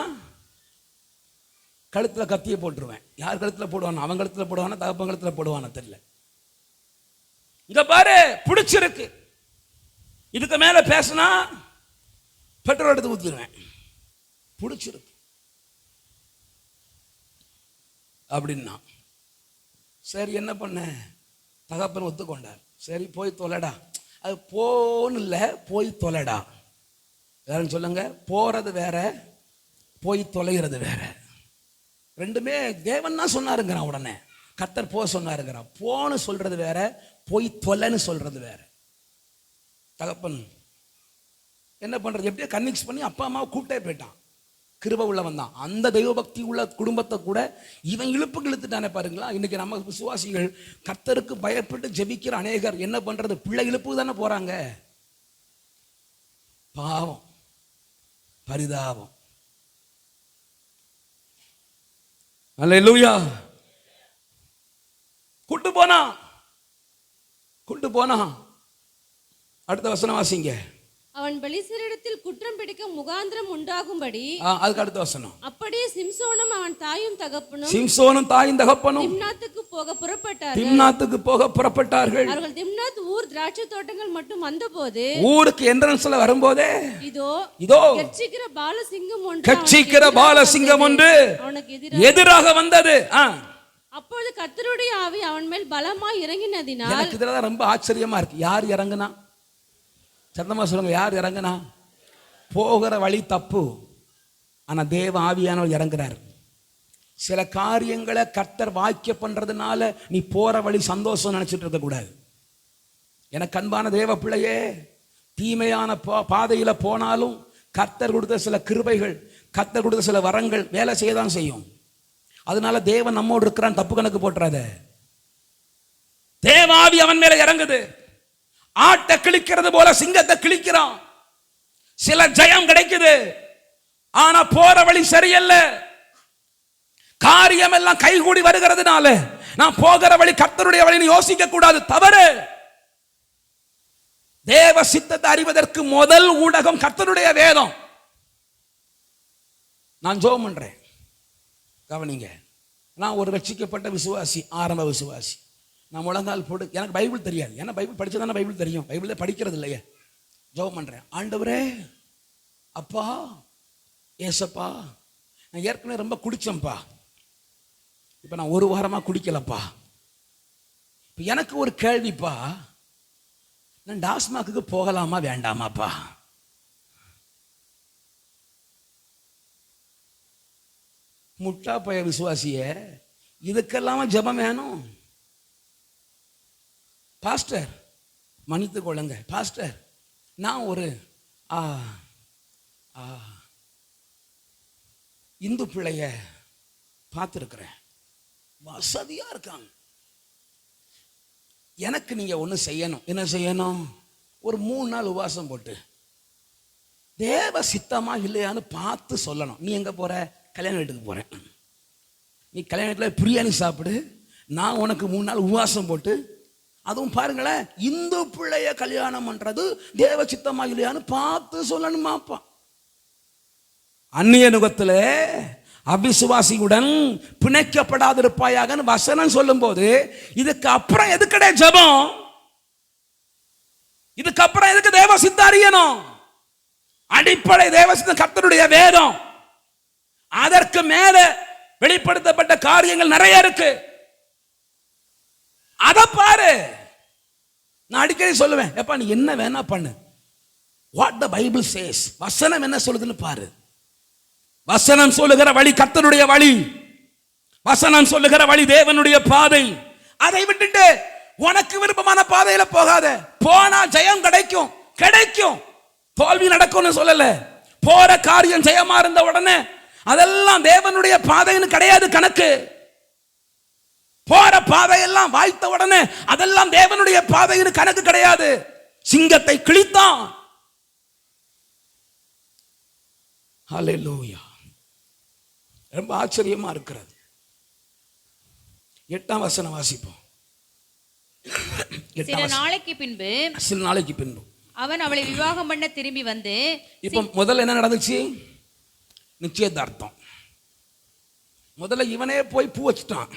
Speaker 1: கழுத்துல கத்தியை போட்டுருவேன். யார் கழுத்துல போடுவானா? அவன் கழுத்துல போடுவானா, தகப்பன் கழுத்துல போடுவானா தெரியல. இங்க பாரு, பிடிச்சிருக்கு, இதுக்கு மேல பேசுனா பெட்ரோல் எடுத்து ஊத்திடுவேன். பிடிச்சிருக்கு அப்படின்னா சரி என்ன பண்ண? தகப்பன் ஒத்துக்கொண்டார். சரி போய் தொலைடா. அது போன்னு இல்லை, போய் தொலைடா. வேறன்னு சொல்லுங்க, போறது வேற, போய் தொலைகிறது வேற. ரெண்டுமே தேவன் தான் சொன்னாருங்கிறான். உடனே கர்த்தர் போ சொன்னாருங்கிறான். போன்னு சொல்றது வேற, போய் தொலைன்னு சொல்றது வேற. தகப்பன் என்ன பண்றது? எப்படியோ கன்விக்ஸ் பண்ணி அப்பா அம்மாவை கூப்பிட்டே போயிட்டான். கிருபை உள்ளவன் தான். அந்த தெய்வ பக்தி உள்ள குடும்பத்தை கூட இவன் இழுப்புக்கு இழுத்துட்டானே பாருங்களா. இன்னைக்கு நம்ம விசுவாசிகள் கர்த்தருக்கு பயப்பட்டு ஜெபிக்கிற அநேகர் என்ன பண்றது? பிள்ளை இழுப்புக்கு தானே போறாங்க. பாவம், பரிதாபம். அல்லேலூயா. கூட்டு போனா அடுத்த வசனம் வாசிங்க.
Speaker 3: அவன் பெலிஸ்தரிடத்தில் குற்றம் பிடிக்க முகாந்திரம் உண்டாகும்படி,
Speaker 1: அதுக்கு அடுத்த வசனம்,
Speaker 3: அப்படியே சிம்சோனும் அவன் தாயும் தகப்பனும் திம்னாத்துக்கு போக புறப்பட்டார்கள். அவர்கள் திம்னாத் ஊர் திராட்சை தோட்டங்கள் மட்டும் வந்தபோது, ஊருக்கு என்ட்ரன்ஸ்ல வரும்போதே இதோ கர்ச்சிக்கிற பாலசிங்கம் ஒன்று அவனுக்கு எதிராக வந்தது. அப்பொழுது கர்த்தருடைய ஆவி அவன் மேல் பலமாய் இறங்கினதினால், எனக்கு இதெல்லாம் ரொம்ப ஆச்சரியமா இருக்கு. யார் இறங்குனா? சத்தமா சொல்லுங்க, யார் இறங்குனா? போகிற வழி தப்பு, ஆனா தேவ ஆவியானவர் இறங்குறார். சில காரியங்களை கர்த்தர் வாக்கிய பண்றதுனால நீ போற வழி சந்தோஷம் நினைச்சிட்டு இருக்க கூடாது. எனக்கு அன்பான தேவ பிள்ளையே, தீமையான பாதையில போனாலும் கர்த்தர் கொடுத்த சில கிருபைகள், கர்த்தர் கொடுத்த சில வரங்கள் வேலை செய்யதான் செய்யும். அதனால தேவன் நம்மோடு இருக்கிறான் தப்பு கணக்கு போட்டுறாத. தேவ ஆவி அவன் மேல இறங்குது. ஆட்டை கிழிக்கிறது போல சிங்கத்தை கிழிக்கிறான். சில ஜெயம் கிடைக்குது, ஆனா போற வழி சரியல்ல. காரியம் எல்லாம் கைகூடி வருகிறதுனால நான் போகிற வழி கர்த்தருடைய வழின்னு யோசிக்க கூடாது, தவறு. தேவ சித்தத்தை அறிவதற்கு முதல் ஊடகம் கர்த்தருடைய வேதம். நான் ஜெபம் பண்றேன், கவனிங்க. நான் ஒரு ரட்சிக்கப்பட்ட விசுவாசி, ஆரம்ப விசுவாசி. நான் முழங்கால் போடு, எனக்கு பைபிள் தெரியாது. ஏன்னா பைபிள் படிச்சதானே பைபிள் தெரியும், பைபிளே படிக்கிறது இல்லையே. ஜெபம் பண்றேன், ஆண்டவரே, அப்பா, ஏசப்பா, நான் ஏற்கனவே ரொம்ப குடிச்சேன்ப்பா, இப்ப நான் ஒரு வாரமா குடிக்கலப்பா. இப்ப எனக்கு ஒரு கேள்விப்பா, நான் டாஸ்மாக்கு போகலாமா வேண்டாமாப்பா? முட்டா பய விசுவாசிய, இதுக்கெல்லாம ஜெபம் வேணும்? பாஸ்டர் மன்னித்து கொள்ளுங்க பாஸ்டர், நான் ஒரு இந்து பிள்ளைய பார்த்துருக்கிறேன், வசதியா இருக்காங்க. எனக்கு நீங்க ஒன்று செய்யணும். என்ன செய்யணும்? ஒரு 3 நாள் உபவாசம் போட்டு
Speaker 1: தேவ சித்தமா இல்லையான்னு பார்த்து சொல்லணும். நீ எங்க போற? கல்யாண வீட்டுக்கு போறேன். நீ கல்யாண வீட்டில் பிரியாணி சாப்பிடு, நான் உனக்கு 3 நாள் உபவாசம் போட்டு, அதுவும் பாருங்களேன், இந்து பிள்ளைய கல்யாணம் பண்றது தேவ சித்தமா இல்லையான்னு பார்த்து சொல்லணுமாப்பா. அந்நிய நுகத்துல அவிசுவாசியுடன் பிணைக்கப்படாதிருப்பாயாக வசனம் சொல்லும் போது, இதுக்கு அப்புறம் எதுக்கடே ஜெபம்? இதுக்கு அப்புறம் எதுக்கு தேவ சித்தம் அறியணும்? அடிப்படை தேவ சித்தம் கர்த்தருடைய வேதம். அதற்கு மேல வெளிப்படுத்தப்பட்ட காரியங்கள் நிறைய இருக்கு. அத பாரு. நான் அடிக்கடி சொல்லுவேன், எப்பா நீ என்ன வேணா பண்ணு, வாட் த பைபிள் சேஸ், வசனம் என்ன சொல்லுதுன்னு பாரு. வசனம் சொல்லுகிற வழி கர்த்தருடைய வழி, வசனம் சொல்லுகிற வழி தேவனுடைய பாதை. அதை விட்டுட்டு உனக்கு விருப்பமான பாதையில போகாத. போனா ஜெயம் கிடைக்கும், கிடைக்கும், தோல்வி நடக்கும்னு சொல்லல. போற காரியம் ஜெயமா இருந்த உடனே அதெல்லாம் தேவனுடைய பாதைன்னு கிடையாது கணக்கு. போற பாதையெல்லாம் வாய்த்த உடனே அதெல்லாம் தேவனுடைய பாதைன்னு கணக்கு கிடையாது. சிங்கத்தை கிழித்தான். ஹல்லேலூயா. ரொம்ப ஆச்சரியமா இருக்கிறது. 8ஆம் வசனம் வாசிப்போம்.
Speaker 2: சில நாளைக்கு பின்பு அவன் அவளை விவாகம் பண்ண திரும்பி வந்து,
Speaker 1: இப்ப முதல்ல என்ன நடந்துச்சு? நிச்சயதார்த்தம். முதல்ல இவனே போய் பூ வச்சுட்டான்.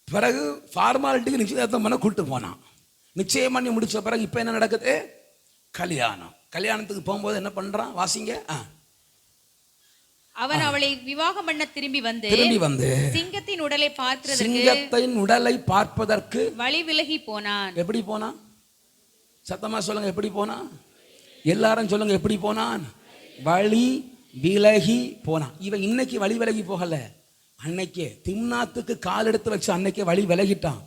Speaker 1: பிறகு ஃபார்மாலிட்டிக்கு நிச்சயதார்த்தம் பண்ண கூட்டு போனான். நிச்சயம் பண்ணி முடிச்ச பிறகு இப்ப என்ன நடக்குது? கல்யாணம். கல்யாணத்துக்கு போகும்போது என்ன பண்றான்? வாசிங்க.
Speaker 2: அவன் அவளை விவாகம் பண்ண திரும்பி வந்து சிங்கத்தின் உடலை பார்ப்பதற்கு வழி விலகி போனான்.
Speaker 1: எப்படி போனான்? சத்தமா சொல்லுங்க, எப்படி போனான்? எல்லாரும் சொல்லுங்க, எப்படி போனான்? வழி விலகி போனான். இவன் இன்னைக்கு வழி விலகி போகல, அன்னைக்கே திம்னாத்துக்கு கால் எடுத்து வச்சு அன்னைக்கே வழி விலகிட்டான்.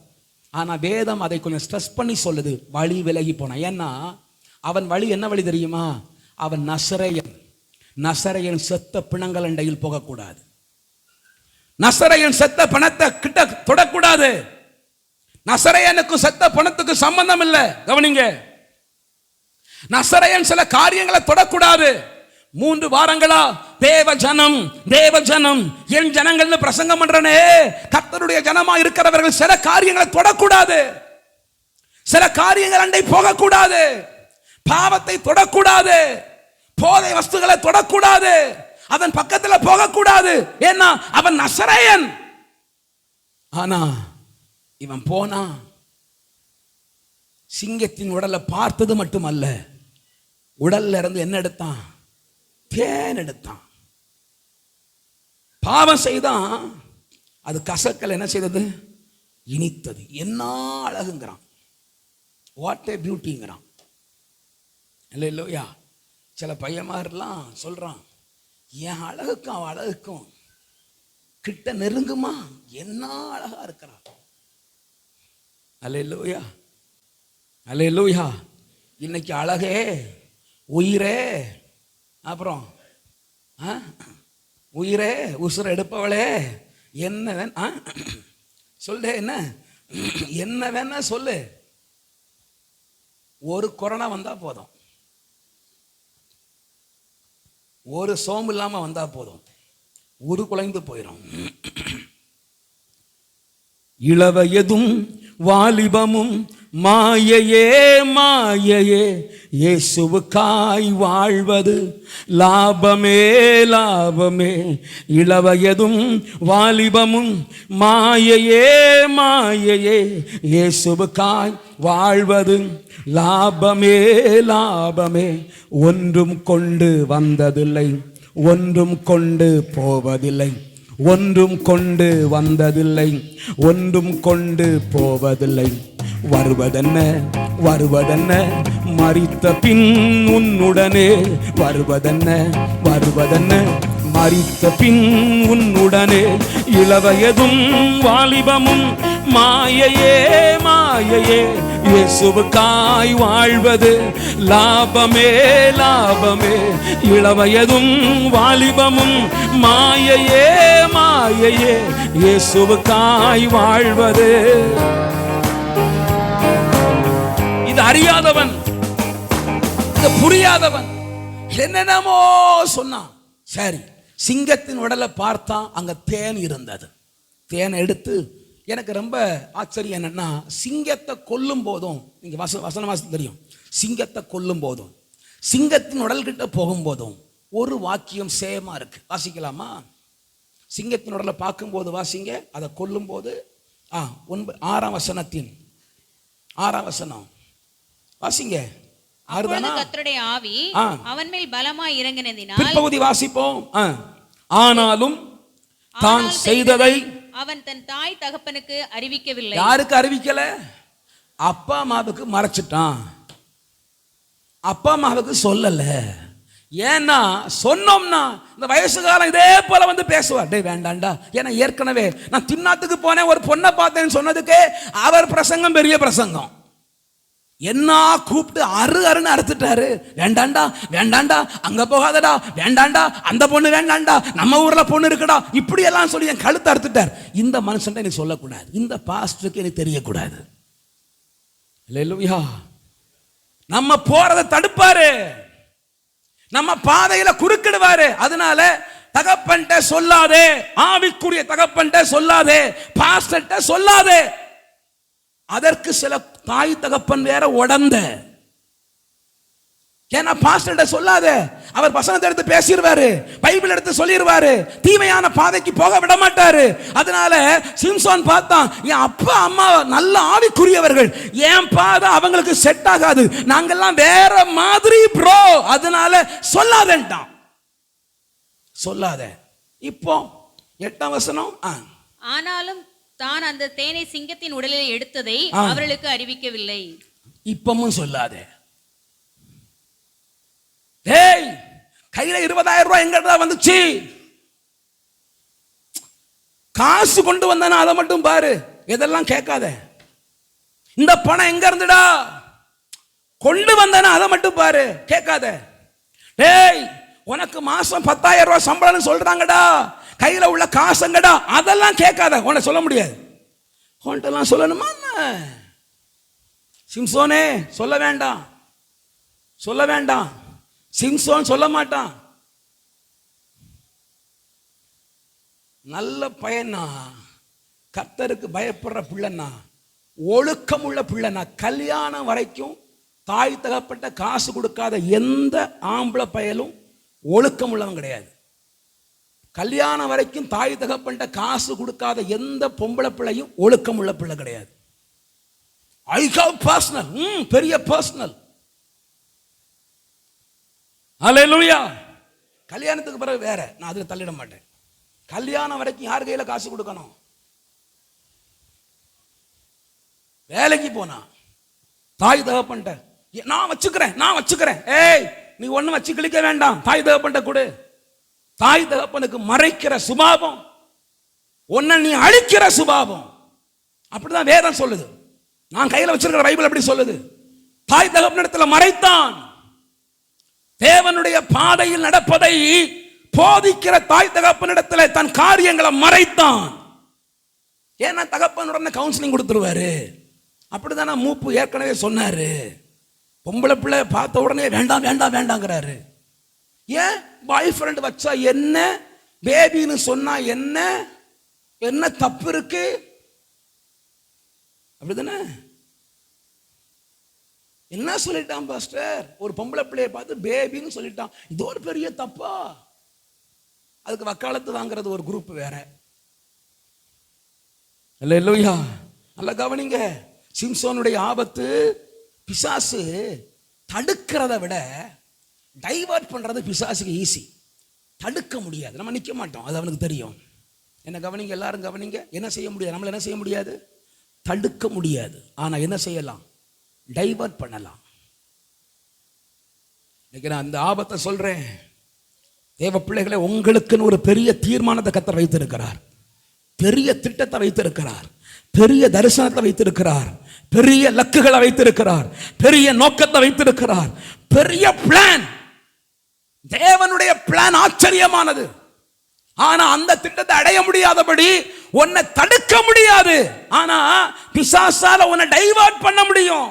Speaker 1: ஆனா வேதம் அதை கொஞ்சம் ஸ்ட்ரெஸ் பண்ணி சொல்லுது, வழி விலகி போனான். ஏன்னா அவன் வழி என்ன வழி தெரியுமா? அவன் நசரேயன். நசரேயன் செத்த பிணங்கள் அண்டையில் போகக்கூடாது. நசரேயன் செத்த பணத்தை கிட்ட தொடக்கூடாது. நசரேயனுக்கும் செத்த பணத்துக்கு சம்பந்தம் இல்லை. கவனிங்க, நசரேயன் சில காரியங்களை தொடக்கூடாது. 3 வாரங்களா தேவஜனம் தேவஜனம் என் ஜனங்கள்னு பிரசங்கம் பண்றனே, கர்த்தருடைய ஜனமா இருக்கிறவர்கள் சில காரியங்களை தொடக்கூடாது. சில காரியங்கள் அண்டை போகக்கூடாது. பாவத்தை தொடக்கூடாது. போதை வஸ்துகளை தொடக்கூடாது. அதன் பக்கத்தில் போகக்கூடாது. ஏன்னா அவன் நசரேயன். ஆனா இவன் போனா சிங்கத்தின் உடலை பார்த்தது மட்டுமல்ல, உடல்ல இருந்து என்ன எடுத்தான்? தேன் எடுத்தான். பாவம் செய்தான், அது கசக்கல் என்ன செய்தது? இனித்தது. என்ன அழகுங்கிறான், வாட் ஏ பியூட்டிங்கிறான். இல்லையா? சில பையன்மாரெல்லாம் சொல்றான், என் அழகுக்கும் அவன் அழகுக்கும் கிட்ட நெருங்குமா, என்ன அழகா இருக்கிறான். அல்லேலூயா, அல்லேலூயா. இன்னைக்கு அழகே, உயிரே, அப்புறம் உயிரே, உசுர எடுப்பவளே, என்ன வேணா சொல்லு, என்ன வேணா சொல்லு. ஒரு கொரோனா வந்தா போதும், ஒரு சோம்பு இல்லாம வந்தா போதும், ஒரு குலைந்து போயிடும். இளவயதும் வாலிபமும் மாயையே மாயையே, இயேசுவுக்காய் வாழ்வது லாபமே லாபமே. இளவயதும் வாலிபமும் மாயையே மாயையே, இயேசுவுக்காய் வாழ்வது லாபமே லாபமே. ஒன்றும் கொண்டு வந்ததில்லை, ஒன்றும் கொண்டு போவதில்லை, ஒன்றும் கொண்டு வந்ததில்லை, ஒன்றும் கொண்டு போவதில்லை. வருவதென்ன வருவதென்ன, மரித்த பின் உன்னுடனே வருவதென்ன வருவதென்ன, மரித்த பின் உன்னுடனே. இளவயதும் வாலிபமும் மாயையே மாயையே, இயேசுவுக்காய் வாழ்வது லாபமே லாபமே. இளவயதும் வாலிபமும் மாயையே மாயையே, இயேசுவுக்காய் வாழ்வது. இது அறியாதவன், இது புரியாதவன் என்னென்னமோ சொன்னான். சரி, சிங்கத்தின் உடலை பார்த்தா அங்க தேன் இருந்தது. தேனை எடுத்து, எனக்கு ரொம்ப ஆச்சரியம் என்னன்னா, சிங்கத்தை கொல்லும் போதும், நீங்க வசனம் தெரியும், சிங்கத்தை கொல்லும் போதும் சிங்கத்தின் உடல் கிட்ட போகும்போதும் ஒரு வாக்கியம் சேமா இருக்கு. வாசிக்கலாமா? சிங்கத்தின் உடலை பார்க்கும்போது வாசிங்க, அதை கொல்லும் போது 6ஆம் வசனத்தின் 6ஆம் வசனம் வாசிங்க.
Speaker 2: கர்த்தருடைய ஆவி அவன் மேல் பலமாய் இறங்கினதினால்,
Speaker 1: பிற்பகுதி வாசிப்போம். ஆனாலும் தான் செய்ததை
Speaker 2: அவன் தன் தாய் தகப்பனுக்கு அறிவிக்கவில்லை.
Speaker 1: யாருக்கு அறிவிக்கல? அப்பா அம்மாவுக்கு மறைச்சிட்டான். அப்பா அம்மாவுக்கு சொல்லல. ஏன்னா சொன்னோம்னா இந்த வயசு காலம் இதே போல வந்து பேசுவார், டே வேண்டாண்டா. ஏன்னா ஏற்கனவே நான் தின்னாத்துக்கு போனேன், ஒரு பொண்ணை பார்த்தேன்னு சொன்னதுக்கே அவர் பிரசங்கம் பெரிய பிரசங்கம். என்ன கூப்பிட்டு அருன்னு அறுத்துட்டாரு. வேண்டாண்டா வேண்டாண்டா, அங்க போகாதடா, வேண்டாண்டா அந்த பொண்ணு, வேண்டாண்டா நம்ம ஊர்ல பொண்ணு இருக்குடா, இப்படி எல்லாம் சொல்லி என் கழுத்தை அறுத்துட்டார். இந்த மனுஷன் எனக்கு சொல்லக்கூடாது, இந்த பாஸ்டருக்கு எனக்கு தெரியக்கூடாது. அல்லேலூயா. நம்ம போறதை தடுப்பாரு, நம்ம பாதையில குறுக்கிடுவாரு. அதனால தகப்பன்ட்ட சொல்லாதே, ஆவிக்குரிய தகப்பன்ட்ட சொல்லாதே, பாஸ்டர்ட்ட சொல்லாதே. அதற்கு சில தாய் தகப்பன் வேற உடந்த. ஏன்னா பாஸ்டர்ட்ட சொல்லாத, அவர் வசனத்தை எடுத்து பேசிடுவாரு, பைபிள் எடுத்து சொல்லிடுவாரு, தீமையான பாதைக்கு போக விட மாட்டாரு. அதனால சிம்சோன் பார்த்தான், என் அப்பா அம்மா நல்ல ஆவிக்குரியவர்கள், என் பாதை அவங்களுக்கு செட் ஆகாது, நாங்கெல்லாம் வேற மாதிரி ப்ரோ, அதனால சொல்லாதேன்ட்டான். சொல்லாத. இப்போ 8ஆம் வசனம்.
Speaker 2: ஆனாலும் தான் அந்த தேனை சிங்கத்தின் உடலில் எடுத்ததை அவர்களுக்கு அறிவிக்கவில்லை.
Speaker 1: இப்பமும் சொல்லாதே. ஏய், கையில 20,000 ரூபாய் எங்கடா வந்துச்சு? காசு கொண்டு வந்தானா அதை மட்டும் பாரு, இதெல்லாம் கேட்காத. இந்த பணம் எங்க இருந்துடா கொண்டு வந்தானா அதை மட்டும் பாரு, கேட்காத. டேய், உனக்கு மாசம் 10,000 ரூபாய் சம்பளம் சொல்றாங்கடா, கையில உள்ள காசுங்கடா, அதெல்லாம் கேட்காத. உன்னை சொல்ல முடியாது, உன்ட்டெல்லாம் சொல்லணுமா? சிம்சோனே சொல்ல வேண்டாம், சொல்ல வேண்டாம். சிம்சோன் சொல்ல மாட்டான். நல்ல பையனா, கர்த்தருக்கு பயப்படுற பிள்ளைனா, ஒழுக்கம் உள்ள பிள்ளைனா, கல்யாணம் வரைக்கும் தாய் தகப்பட்ட காசு கொடுக்காத எந்த ஆம்பளை பயலும் ஒழுக்கம் உள்ளவன் கிடையாது. கல்யாணம் வரைக்கும் தாய் தகப்பன்ட்ட காசு கொடுக்காத எந்த பொம்பளை பிள்ளையும் ஒழுக்கம் உள்ள பிள்ளை கிடையாது. ஐ ஹவ் பர்சனல், பெரிய பர்சனல். அல்லேலூயா. கல்யாணத்துக்கு பிறகு வேற, நான் அதுல தள்ளிட மாட்டேன். கல்யாணம் வரைக்கும் யார் கையில காசு கொடுக்கணும்? வேலைக்கு போனா தாய் தகப்பன்ட்ட நான் வச்சுக்கிறேன். ஏய், நீ ஒண்ணு வச்சு கிழிக்க வேண்டாம், தாய் தகப்பன்ட்ட கொடு. தாய் தகப்பனுக்கு மறைக்கிற சுபாவம், ஒன்ன நீ அழிக்கிற சுபாவம். அப்படிதான் வேதம் சொல்லுது. நான் கையில வச்சிருக்கிற பைபிள் அப்படி சொல்லுது. தாய் தகப்பனிடத்துல மறைத்தான். தேவனுடைய பாதையில் நடப்பதை போதிக்கிற தாய் தகப்பனிடத்துல தன் காரியங்களை மறைத்தான். ஏன்னா தகப்பனுடனே கவுன்சிலிங் கொடுத்துருவாரு. அப்படிதானே மூப்பு ஏற்கனவே சொன்னாரு. பொம்பளை பிள்ளை பார்த்த உடனே வேண்டாம் வேண்டாம் வேண்டாங்கிறாரு. ஏன்? பாய் ஃப்ரெண்ட் வச்சா என்ன, பேபின்னு சொன்னா என்ன, என்ன தப்பு இருக்கு? அப்படிதானே? என்ன சொல்லிட்டான் பாஸ்டர்? ஒரு பொம்பளை பிள்ளையை பார்த்து பேபின்னு சொல்லிட்டான், இது ஒரு பெரிய தப்பா? அதுக்கு வக்காலத்து வாங்குறது ஒரு குரூப் வேற. அல்லேலூயா. நல்ல கவனிங்க. சிம்சோனுடைய ஆபத்து, பிசாசு தடுக்கிறத விட டைவர்ட் பண்றது பிசாசுக்கு ஈஸி. தடுக்க முடியாது, நம்ம நிற்க மாட்டோம், அது அவனுக்கு தெரியும். என்ன கவனிங்க, எல்லாரும் கவனிங்க. என்ன செய்ய முடியாது? நம்மள என்ன செய்ய முடியாது? தடுக்க முடியாது. ஆனா என்ன செய்யலாம்? டைவர்ட் பண்ணலாம். நான் அந்த ஆபத்தை சொல்றேன். தேவ பிள்ளைகளை, உங்களுக்குன்னு ஒரு பெரிய தீர்மானத்தை கர்த்தர் வைத்திருக்கிறார், பெரிய திட்டத்தை வைத்திருக்கிறார், பெரிய தரிசனத்தை வைத்திருக்கிறார், பெரிய லக்குகளை வைத்திருக்கிறார், பெரிய நோக்கத்தை வைத்திருக்கிறார், பெரிய பிளான். தேவனுடைய பிளான் ஆச்சரியமானது. ஆனா அந்த திட்டத்தை அடைய முடியாதபடி உன்னை தடுக்க முடியாது. ஆனா பிசாசால உன்னை டைவர்ட் பண்ண முடியும்.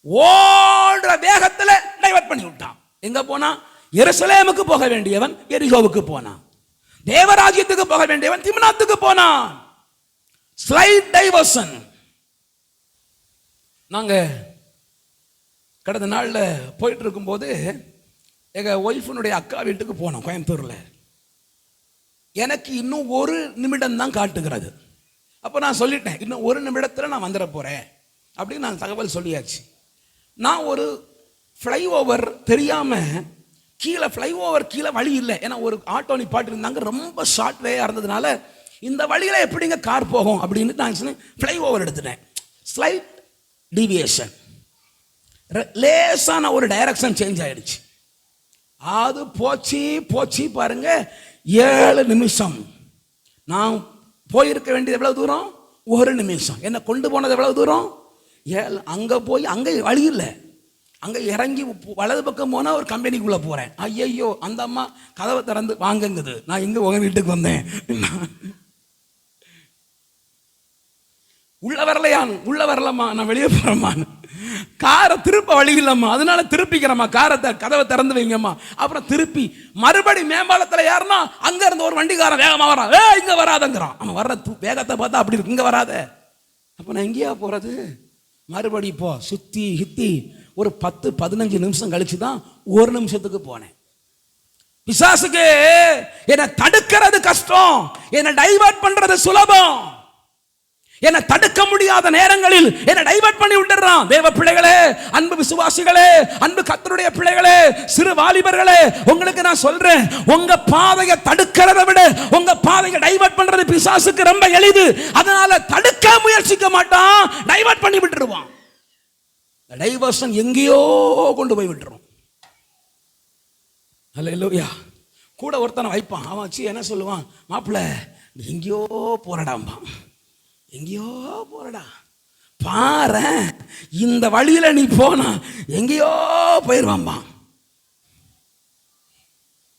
Speaker 1: ஓடுற வேகத்துல டைவர்ட் பண்ணி விட்டான். எங்க போனா? எருசலேமுக்கு போக வேண்டியவன் எரிகோவுக்கு போனான். தேவராஜ்யத்துக்கு போக வேண்டியவன் திம்னாத்துக்கு போனான். Slight diversion. நாங்க கடந்த நாள்ல போயிட்டு இருக்கும்போது எங்க ஒய்ஃபினுடைய அக்கா வீட்டுக்கு போனோம் கோயம்புத்தூர்ல. எனக்கு இன்னும் 1 நிமிடம் தான் காட்டுகிறது. அப்போ நான் சொல்லிட்டேன், இன்னும் 1 நிமிடத்தில் நான் வந்துட போறேன் அப்படின்னு நான் தகவல் சொல்லியாச்சு. நான் ஒரு ஃப்ளைஓவர் தெரியாம கீழே ஃப்ளைஓவர் கீழே வழி இல்லை, ஏன்னா ஒரு ஆட்டோ நிப்பாட்டி இருந்தாங்க, ரொம்ப ஷார்ட் வேயா இருந்ததுனால இந்த வழியில எப்படிங்க கார் போகும் அப்படின்னு நான் சொன்னேன். ஃப்ளைஓவர் எடுத்துட்டேன். ஸ்லைட் டீவியேஷன், லேசான ஒரு டைரக்ஷன் சேஞ்ச் ஆயிடுச்சு. அது போச்சு பாருங்க. 7 நிமிஷம். நான் போயிருக்க வேண்டியது எவ்வளவு தூரம்? 1 நிமிஷம். என்ன கொண்டு போனது எவ்வளவு தூரம்? 7. அங்க போய் அங்க வழி இல்லை, அங்க இறங்கி வலது பக்கம் போனா ஒரு கம்பெனிக்குள்ள போறேன். ஐயோ, அந்த அம்மா கதவை திறந்து வாங்குங்குது. நான் எங்க உங்க வீட்டுக்கு வந்தேன், உள்ள வரலம்மா, நான் வெளியே போறேம்மா, காரை திருப்ப வழி இல்லம்மா, அதனால திருப்பிக்கிறம்மா, காரை கதவை திறந்து வைங்கம்மா. அப்புறம் திருப்பி மறுபடி மேம்பாலத்தில் ஏறினா அங்க இருந்து ஒரு வண்டிக்காரன் வேகமா வரான். இங்க வராதங்கிறான். அவன் வர்ற வேகத்தை பார்த்தா அப்படி இருக்கு, இங்க வராத. அப்ப நான் எங்கேயா போறது? மறுபடி சுத்தி ஒரு 10-15 நிமிஷம் கழிச்சு தான் 1 நிமிஷத்துக்கு போனேன். பிசாசுக்கு என்னை தடுக்கிறது கஷ்டம், என்னை டைவர்ட் பண்றது சுலபம். என்னை தடுக்க முடியாத நேரங்களில் என்னை டைவர்ட் பண்ணி விட்டுறான். தேவ பிள்ளைகளே, அன்பு விசுவாசிகளே, அன்பு கர்த்தருடைய பிள்ளைகளே, சிறு வாலிபர்களே, உங்களுக்கு நான் சொல்றேன், உங்க பாதையை தடுக்கிறத விட உங்க பாதையை டைவர்ட் பண்றது பிசாசுக்கு ரொம்ப எளிது. அதனால தடுக்க முயற்சிக்க மாட்டான், டைவர்ட் பண்ணி விட்டுருவான். டைவர்ஷன் எங்கேயோ கொண்டு போய் விட்டுரும். அல்லேலூயா. கூட ஒருத்தனை வைப்பான், அவன் வச்சு என்ன சொல்லுவான்? மாப்பிள்ள எங்கேயோ போறடாம்பா, எங்கேயோ போறடா, பாரு இந்த வழியில நீ போனா எங்கேயோ போயிருவாம்பா.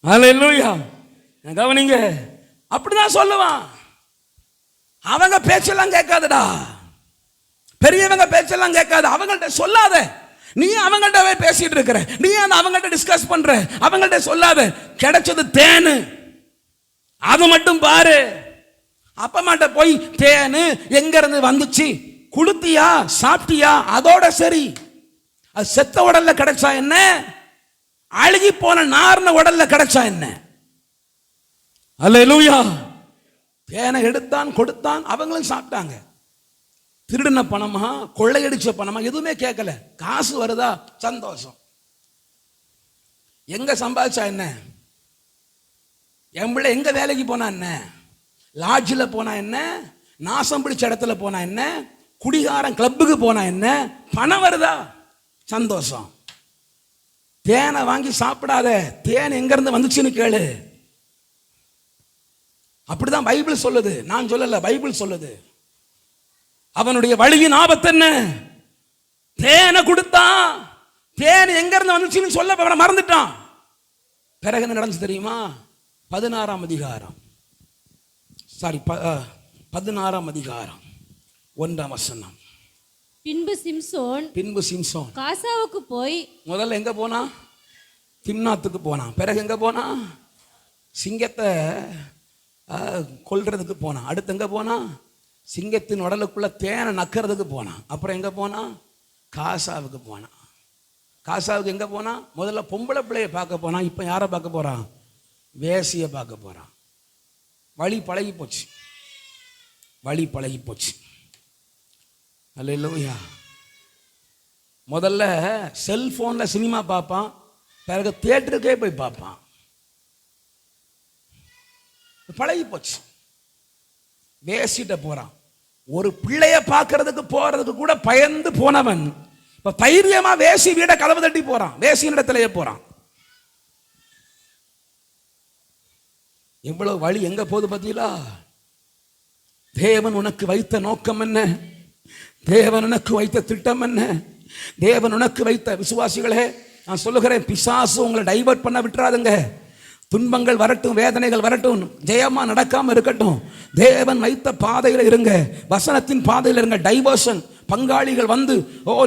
Speaker 1: அல்லேலூயா. கவனிங்க, அப்படிதான் சொல்லுவான். அவங்க பேச்செல்லாம் கேட்காதடா, பெரியவங்க பேச்செல்லாம் கேட்காது. அவங்கள்ட்ட சொல்லாத, நீ அவங்கள்ட்ட பேசிட்டு இருக்கிற, நீ அவங்கள்ட்ட டிஸ்கஸ் பண்ற, அவங்கள்ட்ட சொல்லாத. கிடைச்சது தேனு, அது மட்டும் பாரு. அப்பமாட்ட போய் தேனு எங்க இருந்து வந்துச்சு, குளுத்தியா சாப்பிட்டியா, அதோட சரி. அது செத்த உடல்ல கிடைச்சா என்ன, அழுகி போன நார்ன உடல்ல கிடைச்சா என்ன? அல்லேலூயா. தேனை எடுத்தான், கொடுத்தான், அவங்களும் சாப்பிட்டாங்க. திருடின பணமா, கொள்ளையடிச்ச பணமா, எதுவுமே கேட்கல. காசு வருதா, சந்தோஷம். எங்க சம்பாதிச்சா என்ன, என் பிள்ளை எங்க வேலைக்கு போனா என்ன, லாட்ஜில் போனா என்ன, நாசம் பிடிச்ச இடத்துல போனா என்ன, குடிகாரன் கிளப்புக்கு போனா என்ன, பணம் வருதா, சந்தோஷம். தேனை வாங்கி சாப்பிடாத, தேன் எங்க இருந்து வந்துச்சுன்னு கேளு. அப்படிதான் பைபிள் சொல்லுது, நான் சொல்லல, பைபிள் சொல்லுது. அவனுடைய வழியின் ஆபத்து என்ன? தேனை கொடுத்தான், தேன் எங்க இருந்து வந்துச்சுன்னு சொல்ல அவனை மறந்துட்டான். பிறகு என்ன நடந்துச்சு தெரியுமா? 16ஆம் அதிகாரம் 1ஆம் வசனம். பின்பு சிம்சோன்
Speaker 3: காசாவுக்கு போய்,
Speaker 1: முதல்ல எங்க போனா? திம்னாத்துக்கு போனான். பிறகு எங்க போனா? சிங்கத்தை கொல்றதுக்கு போனான். அடுத்து எங்க போனா? சிங்கத்தின் உடலுக்குள்ள தேனை நக்கிறதுக்கு போனான். அப்புறம் எங்க போனா? காசாவுக்கு போனான். காசாவுக்கு எங்க போனா? முதல்ல பொம்பளை பிள்ளைய பார்க்க போனான். இப்ப யாரை பார்க்க போறான்? வேசிய பார்க்க போறான். வழி பழகி போச்சு. அல்லேலூயா. முதல்ல செல்போன்ல சினிமா பார்ப்பான், பிறகு தியேட்டருக்கே போய் பார்ப்பான். பழகி போச்சு. வேசிட்ட போறான். ஒரு பிள்ளைய பார்க்கறதுக்கு போறதுக்கு கூட பயந்து போனவன் இப்ப தைரியமா வேசி வீட கதவு தட்டி போறான், வேசியின் இடத்திலேயே போறான். எவ்வளவு வழி எங்க போகுது பார்த்தீங்களா? தேவன் உனக்கு வைத்த நோக்கம் என்ன? தேவன் உனக்கு வைத்த திட்டம் என்ன? தேவன் உனக்கு வைத்த, விசுவாசிகளே நான் சொல்லுகிறேன், பிசாசு உங்களை டைவர்ட் பண்ண விட்டுறாதுங்க. துன்பங்கள் வரட்டும், வேதனைகள் வரட்டும், ஜெயமா நடக்காம இருக்கட்டும். தேவன் வைத்த பாதையில் இருங்க, வசனத்தின் பாதையில் இருங்க. டைவர்ஷன் பங்காளிகள் வந்து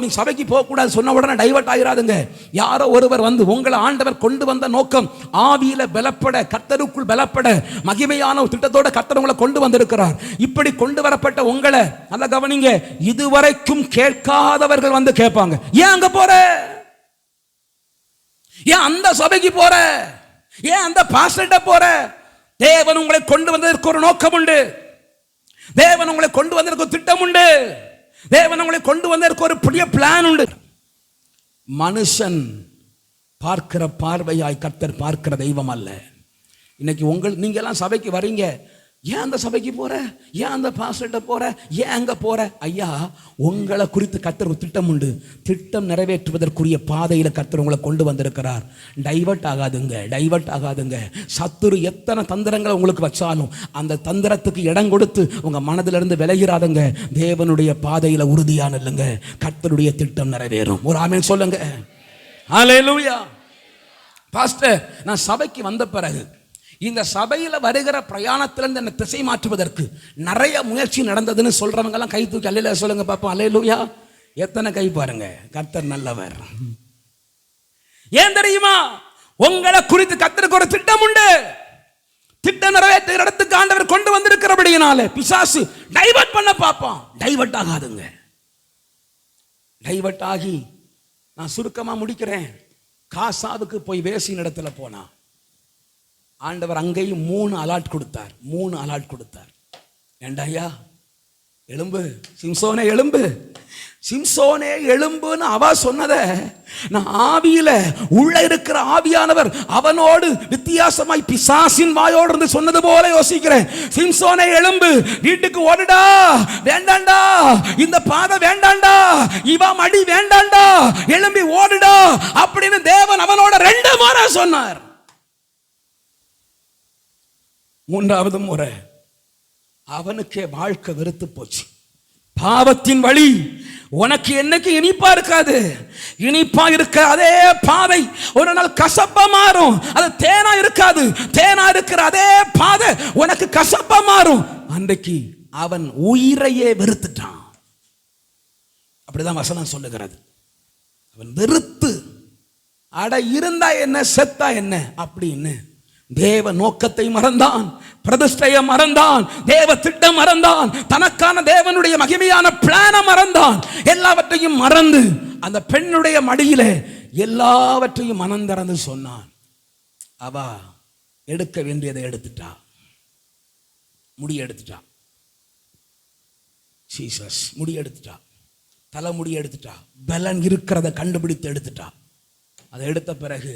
Speaker 1: நீ சபைக்கு போகக்கூடாது சொன்ன உடனே டைவர்ட் ஆகிறாதுங்க. யாரோ ஒருவர் வந்து உங்களை ஆண்டவர் கொண்டு வந்த நோக்கம் ஆவியில பலப்பட, கர்த்தருக்குள் பலப்பட, மகிமையான ஒரு திட்டத்தோட கர்த்தர் உங்களை கொண்டு வந்திருக்கிறார். இப்படி கொண்டு வரப்பட்ட உங்களை நல்ல கவனிங்க, இதுவரைக்கும் கேட்காதவர்கள் வந்து கேட்பாங்க, ஏன் அங்க போற, ஏன் அந்த சபைக்கு போற, ஏன் அந்த பாஸ்டர்ட்ட போற? தேவன் உங்களை கொண்டு வந்ததற்கு ஒரு நோக்கம் உண்டு. தேவன் உங்களை கொண்டு வந்ததற்கு ஒரு திட்டம் உண்டு. தேவன் உங்களை கொண்டு வந்ததற்கு ஒரு பெரிய பிளான் உண்டு. மனுஷன் பார்க்கிற பார்வையாய் கர்த்தர் பார்க்கிற தெய்வம் அல்ல. இன்னைக்கு நீங்க எல்லாம் சபைக்கு வரீங்க, ஏன் அந்த சபைக்கு போற, ஏன் அந்த பாஸ்டர்ட்ட போற, ஏன் அங்க போற? ஐயா, உங்களை குறித்து கர்த்தர் ஒரு திட்டம் உண்டு. திட்டம் நிறைவேற்றுவதற்குரிய பாதையில கர்த்தர் உங்களை கொண்டு வந்திருக்கிறார். டைவர்ட் ஆகாதுங்க, டைவர்ட் ஆகாதுங்க. சத்துரு எத்தனை தந்திரங்களை உங்களுக்கு வச்சாலும் அந்த தந்திரத்துக்கு இடம் கொடுத்து உங்க மனதிலிருந்து விலகிறாதுங்க. தேவனுடைய பாதையில உறுதியான இல்லைங்க, கர்த்தருடைய திட்டம் நிறைவேறும். ஒரு ஆமென் சொல்லுங்க. ஹல்லேலூயா. பாஸ்டர், நான் சபைக்கு வந்த பிறகு இந்த சபையில வருகிற பிரயாணத்திலிருந்து என்னை திசை மாற்றுவதற்கு நிறைய முயற்சி நடந்ததுன்னு சொல்றவங்க எல்லாம் கை தூக்கி அல்லேலூயா சொல்லுங்க பாப்போம். அல்லேலூயா. எத்தனை கை பாருங்க. கர்த்தர் நல்லவர். ஏன் தெரியுமா? உங்களை குறித்து கர்த்தருக்கு ஒரு திட்டம் உண்டு. திட்டம் நிறைவேற்றுகிற இடத்துக்கு ஆண்டவர் கொண்டு வந்திருக்கிறபடியினால பிசாசு டைவர்ட் பண்ண பார்ப்பான். டைவர்ட் ஆகாதுங்க. டைவர்ட் ஆகி நான் சுருக்கமா முடிக்கிறேன். காசாவுக்கு போய் வேசின் இடத்துல போனா ஆண்டவர் அங்கேயும் 3 அலாட் கொடுத்தார். 3 அலாட் கொடுத்தார். ஏண்டாயா, எலும்பு, சிம்சோனே எலும்பு, சிம்சோனே எலும்புன்னு அவ சொன்னத நான் ஆவியில உள்ள இருக்கிற ஆவியானவர் அவனோடு வித்தியாசமாய் பிசாசின் வாயோடு இருந்து சொன்னது போல யோசிக்கிறேன். சிம்சோனே எலும்பு, வீட்டுக்கு ஓடுடா, வேண்டாண்டா, இந்த பாதை வேண்டாண்டா, இவ மடி வேண்டாண்டா, எலும்பி ஓடுடா அப்படின்னு தேவன் அவனோட 2 முறை சொன்னார். 3வது முறை அவனுக்கே வாழ்க்கை வெறுத்து போச்சு. பாவத்தின் வழி உனக்கு என்னைக்கு இனிப்பா இருக்காது. இனிப்பா இருக்க அதே பாதை ஒரு நாள் கசப்பா மாறும். அது தேனா இருக்காது. தேனா இருக்கிற அதே பாதை உனக்கு கசப்பா மாறும். அன்றைக்கு அவன் உயிரையே வெறுத்துட்டான். அப்படிதான் வசனம் சொல்லுகிறது. அவன் வெறுத்து, அட இருந்தா என்ன, செத்தா என்ன அப்படின்னு தேவ நோக்கத்தை மறந்தான், பிரதிஷ்டையை மறந்தான், தேவ திட்டம் மறந்தான், தனக்கான தேவனுடைய மகிமையான பிளான மறந்தான். எல்லாவற்றையும் மறந்து அந்த பெண்ணுடைய மடியில எல்லாவற்றையும் மனந்திறந்து சொன்னான். அவ எடுக்க வேண்டியதை எடுத்துட்டா, முடி எடுத்துட்டா. ஜீசஸ் முடி எடுத்துட்டா, தலைமுடி எடுத்துட்டா, பலன் இருக்கிறத கண்டுபிடித்து எடுத்துட்டா. அதை எடுத்த பிறகு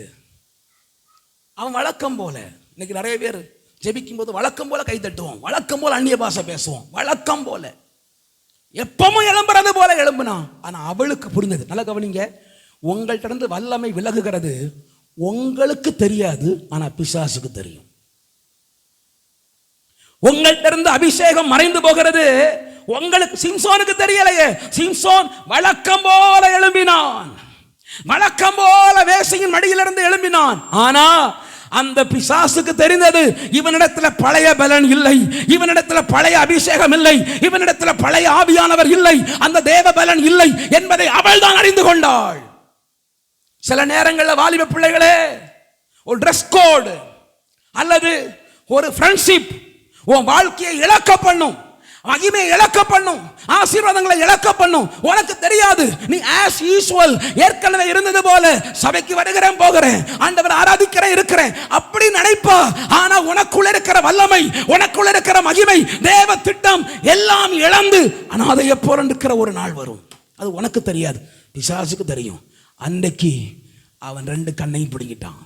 Speaker 1: அவன் வழக்கம் போல, இன்னைக்கு நிறைய பேர் ஜெபிக்கும் போது வழக்கம் போல கை தட்டுவோம், வழக்கம் போல அந்நிய பாஷை பேசுவோம், வழக்கம் போல எப்பவும் எழும்புறது போல எழும்புனான். ஆனா அவளுக்கு புரிந்தது. நல்லா கவனிங்க, உங்கள்கிட்ட இருந்து வல்லமை விலகுகிறது உங்களுக்கு தெரியாது, ஆனா பிசாசுக்கு தெரியும். உங்கள்கிட்ட இருந்து அபிஷேகம் மறைந்து போகிறது உங்களுக்கு, சிம்சோனுக்கு தெரியலையே. சிம்சோன் வழக்கம் போல எழும்பினான், வழக்கம் போல வேசியின் மடியிலிருந்து எழும்பினான். ஆனா அந்த பிசாசுக்கு தெரிந்தது, இவனிடத்துல பழைய பலன் இல்லை, இவனிடத்துல பழைய அபிஷேகம் இல்லை, இவனிடத்துல பழைய ஆவியானவர் இல்லை, அந்த தேவ பலன் இல்லை என்பதை அவள் தான் அறிந்து கொண்டாள். சில நேரங்களில் வாலிப பிள்ளைகளே, ஒரு ட்ரெஸ் கோடு அல்லது ஒரு ஃப்ரெண்ட்ஷிப் உன் வாழ்க்கையை இழக்க பண்ணும், மகிமையை இழக்க பண்ணும், ஆசீர்வாதங்களை இழக்க பண்ணும். உனக்கு தெரியாது. நீ as usual ஏற்கனவே இருந்தது போல சபைக்கு வருகிறேன், போகிறேன், ஆண்டவர் ஆராதிக்கிறேன், இருக்கிறேன் அப்படி நினைப்பா. ஆனா உனக்குள்ள இருக்கிற வல்லமை, உனக்குள்ள இருக்கிற மகிமை, தேவ திட்டம் எல்லாம் இழந்து அனாதையை போல இருக்கிற ஒரு நாள் வரும். அது உனக்கு தெரியாது, பிசாசுக்கு தெரியும். அன்றைக்கு அவன் 2 கண்ணையும் பிடிக்கிட்டான்.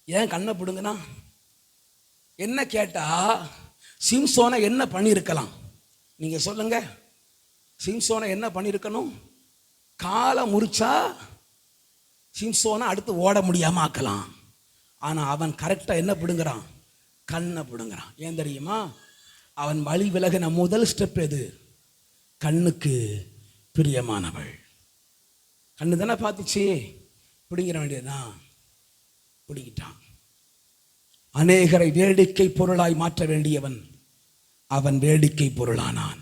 Speaker 1: ஏன் கண்ணை பிடுங்கனா என்ன கேட்டா, சிம்சோனை என்ன பண்ணியிருக்கலாம் நீங்க சொல்லுங்க? சிம்சோனை என்ன பண்ணியிருக்கணும்? காலை முறிச்சா சிம்சோனை அடுத்து ஓட முடியாம ஆக்கலாம். ஆனா அவன் கரெக்டா என்ன பிடுங்குறான்? கண்ணை பிடுங்குறான். ஏன் தெரியுமா? அவன் வழி விலகின முதல் ஸ்டெப் எது? கண்ணுக்கு பிரியமானவள். கண்ணு தானே பார்த்துச்சு, பிடிங்கிற வேண்டியதுதான். பிடிக்கிட்டான். அநேகரை வேடிக்கை பொருளாய் மாற்ற வேண்டியவன் அவன் வேடிக்கை பொருளானான்.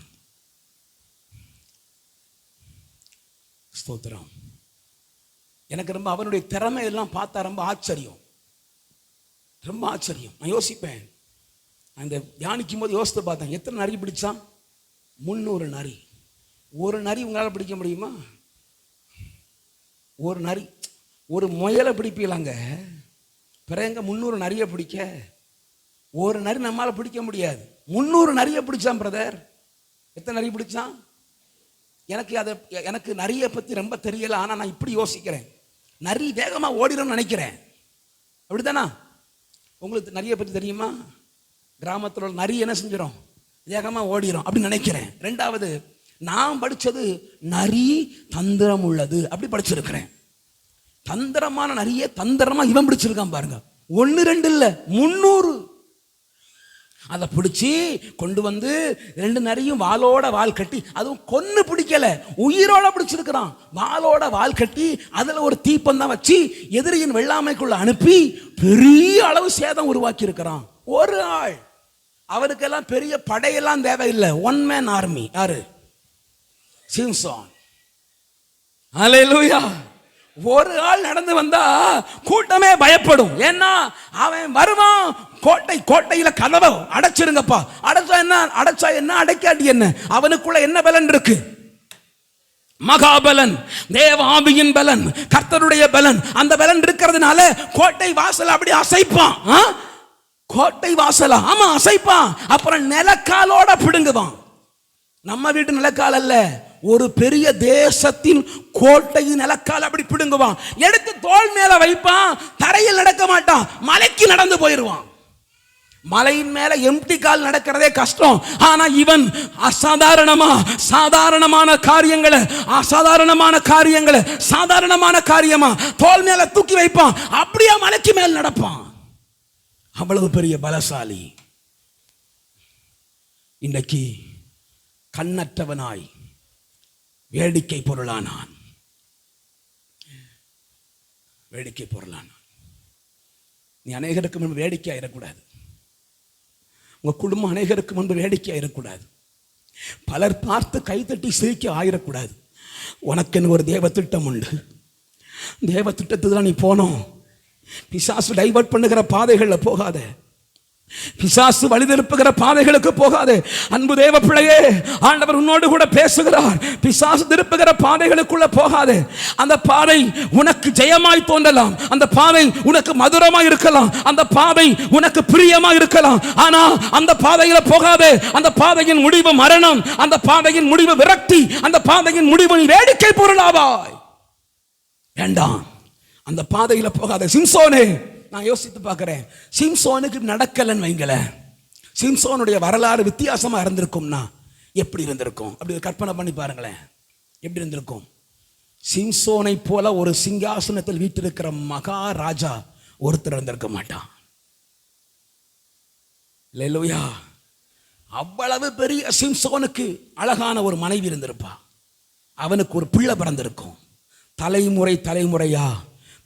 Speaker 1: ஸ்தோத்திரம். எனக்கு ரொம்ப அவனுடைய திறமையெல்லாம் பார்த்தா ரொம்ப ஆச்சரியம், ரொம்ப ஆச்சரியம். நான் யோசிப்பேன், அந்த தியானிக்கும் போது யோசித்து பார்த்தேன், எத்தனை நரி பிடிச்சான்? 300 நரி. ஒரு நரி உங்களால் பிடிக்க முடியுமா? ஒரு நரி, ஒரு முயலை பிடிப்பீங்களாங்க, பிறகு 300 நரியை பிடிக்க? ஒரு நரி நம்மளால் பிடிக்க முடியாது. 300 நரியை பிடிச்சான் பிரதர். எத்தனை நரி பிடிச்சான்? எனக்கு நரியை பற்றி ரொம்ப தெரியல. ஆனால் நான் இப்படி யோசிக்கிறேன், நரி வேகமாக ஓடிடும்னு நினைக்கிறேன். அப்படித்தானா? உங்களுக்கு நரியை பற்றி தெரியுமா? கிராமத்தில் உள்ள நரி என்ன செஞ்சிடும்? வேகமாக ஓடிடும் அப்படின்னு நினைக்கிறேன். ரெண்டாவது, நான் படித்தது நரி தந்திரம் உள்ளது அப்படி படிச்சிருக்கிறேன். தந்திரமான நரியை தந்திரமா இவன் பிடிச்சிருக்கான் பாருங்க. 1 2 இல்லை, 300. அதை பிடிச்சி கொண்டு வந்து 2 நரியும் வாளோட வால் கட்டி, அதுவும் கொன்னு பிடிக்கல, உயிரோட பிடிச்சிருக்கிறான். வாளோட வால் கட்டி அதில் ஒரு தீப்பந்தம் வச்சு எதிரியின் வெள்ளாமைக்குள்ள அனுப்பி பெரிய அளவு சேதம் உருவாக்கி இருக்கிறான். ஒரு ஆள். அவருக்கெல்லாம் பெரிய படையெல்லாம் தேவையில்லை. 1 மேன் ஆர்மி. யாரு? சிம்சோன். அல்லேலூயா. ஒரு ஆள் நடந்து வந்தா கூட்டமே பயப்படும். ஏன்னா அவன் வருவான். கோட்டையில கதவை அடைச்சிருங்கப்பா. அடைச்சா என்ன அடைக்காட்டி என்ன? அவனுக்குள்ள என்ன பலன் இருக்கு? மகாபலன், தேவ ஆவியின் பலன், கர்த்தருடைய பலன். அந்த பலன் இருக்கிறதுனால கோட்டை வாசல் அப்படி அசைப்பான். கோட்டை வாசலா? ஆமா, அசைப்பான். அப்புறம் நிலக்காலோட பிடுங்குவான். நம்ம வீட்டு நிலக்கால் அல்ல, ஒரு பெரிய தேசத்தின் கோட்டையின் நிலக்கால் அப்படி பிடுங்குவான். எடுத்து தோள் மேல வைப்பான். தரையில் நடக்க மாட்டான், மலைக்கு நடந்து போயிடுவான். மலையின் மேல எம்டி கால் நடக்கிறதே கஷ்டம். ஆனா இவன் சாதாரணமான காரியமா தோள் மேல தூக்கி வைப்பான். அப்படியே மலைக்கு மேல் நடப்பான். அவ்வளவு பெரிய பலசாலி. இன்றைக்கு கண்ணற்றவனாய் வேடிக்கை பொருளானான். வேடிக்கை பொருளானான். நீ அநேகருக்கு முன்பு வேடிக்கை ஆயிடக்கூடாது. உங்க குடும்பம் அநேகருக்கு முன்பு வேடிக்கை ஆயிடக்கூடாது. பலர் பார்த்து கைத்தட்டி சிரிக்க ஆயிடக்கூடாது. உனக்கு ஒரு தேவ திட்டம் உண்டு. தேவ திட்டத்துக்கு தான் நீ போனோம். பிசாசு டைவர்ட் பண்ணுகிற பாதைகளில் போகாத. பிசாசு வழிதிருப்புகிற பாதைகளுக்கு போகாதே. அன்பு தேவ பிள்ளையே, ஆண்டவர் உன்னோடு கூட பேசுகிறார். பிசாசு திருப்புகிற பாதைகளுக்குள்ள போகாதே. அந்த பாதை உனக்கு ஜெயமாய் தோன்றலாம், அந்த பாதை உனக்கு மதுரமாய் இருக்கலாம், அந்த பாதை உனக்கு பிரியமாய் இருக்கலாம். ஆனா அந்த பாதையில போகாதே. அந்த பாதையின் முடிவு மரணம், அந்த பாதையின் முடிவு விரக்தி, அந்த பாதையின் முடிவு வேடிக்கை பொருளாவாய். வேண்டாம், அந்த பாதையில போகாதே. சிம்சோனே, நான் யோசித்து பார்க்கிறேன், சிம்சோனுக்கு நடக்கலன்னு வைங்கள, சிம்சோனுடைய வரலாறு வித்தியாசமா இருந்திருக்கும்னா எப்படி இருந்திருக்கும்? அப்படி கற்பனை பண்ணி பாருங்களேன், எப்படி இருந்திருக்கும்? சிம்சோனை போல ஒரு சிங்காசனத்தில் வீட்டிருக்கிற மகாராஜா ஒருத்தர் இருந்திருக்க மாட்டான். அல்லேலூயா. அவ்வளவு பெரிய சிம்சோனுக்கு அழகான ஒரு மனைவி இருந்திருப்பா. அவனுக்கு ஒரு பிள்ளை பிறந்திருக்கும். தலைமுறையா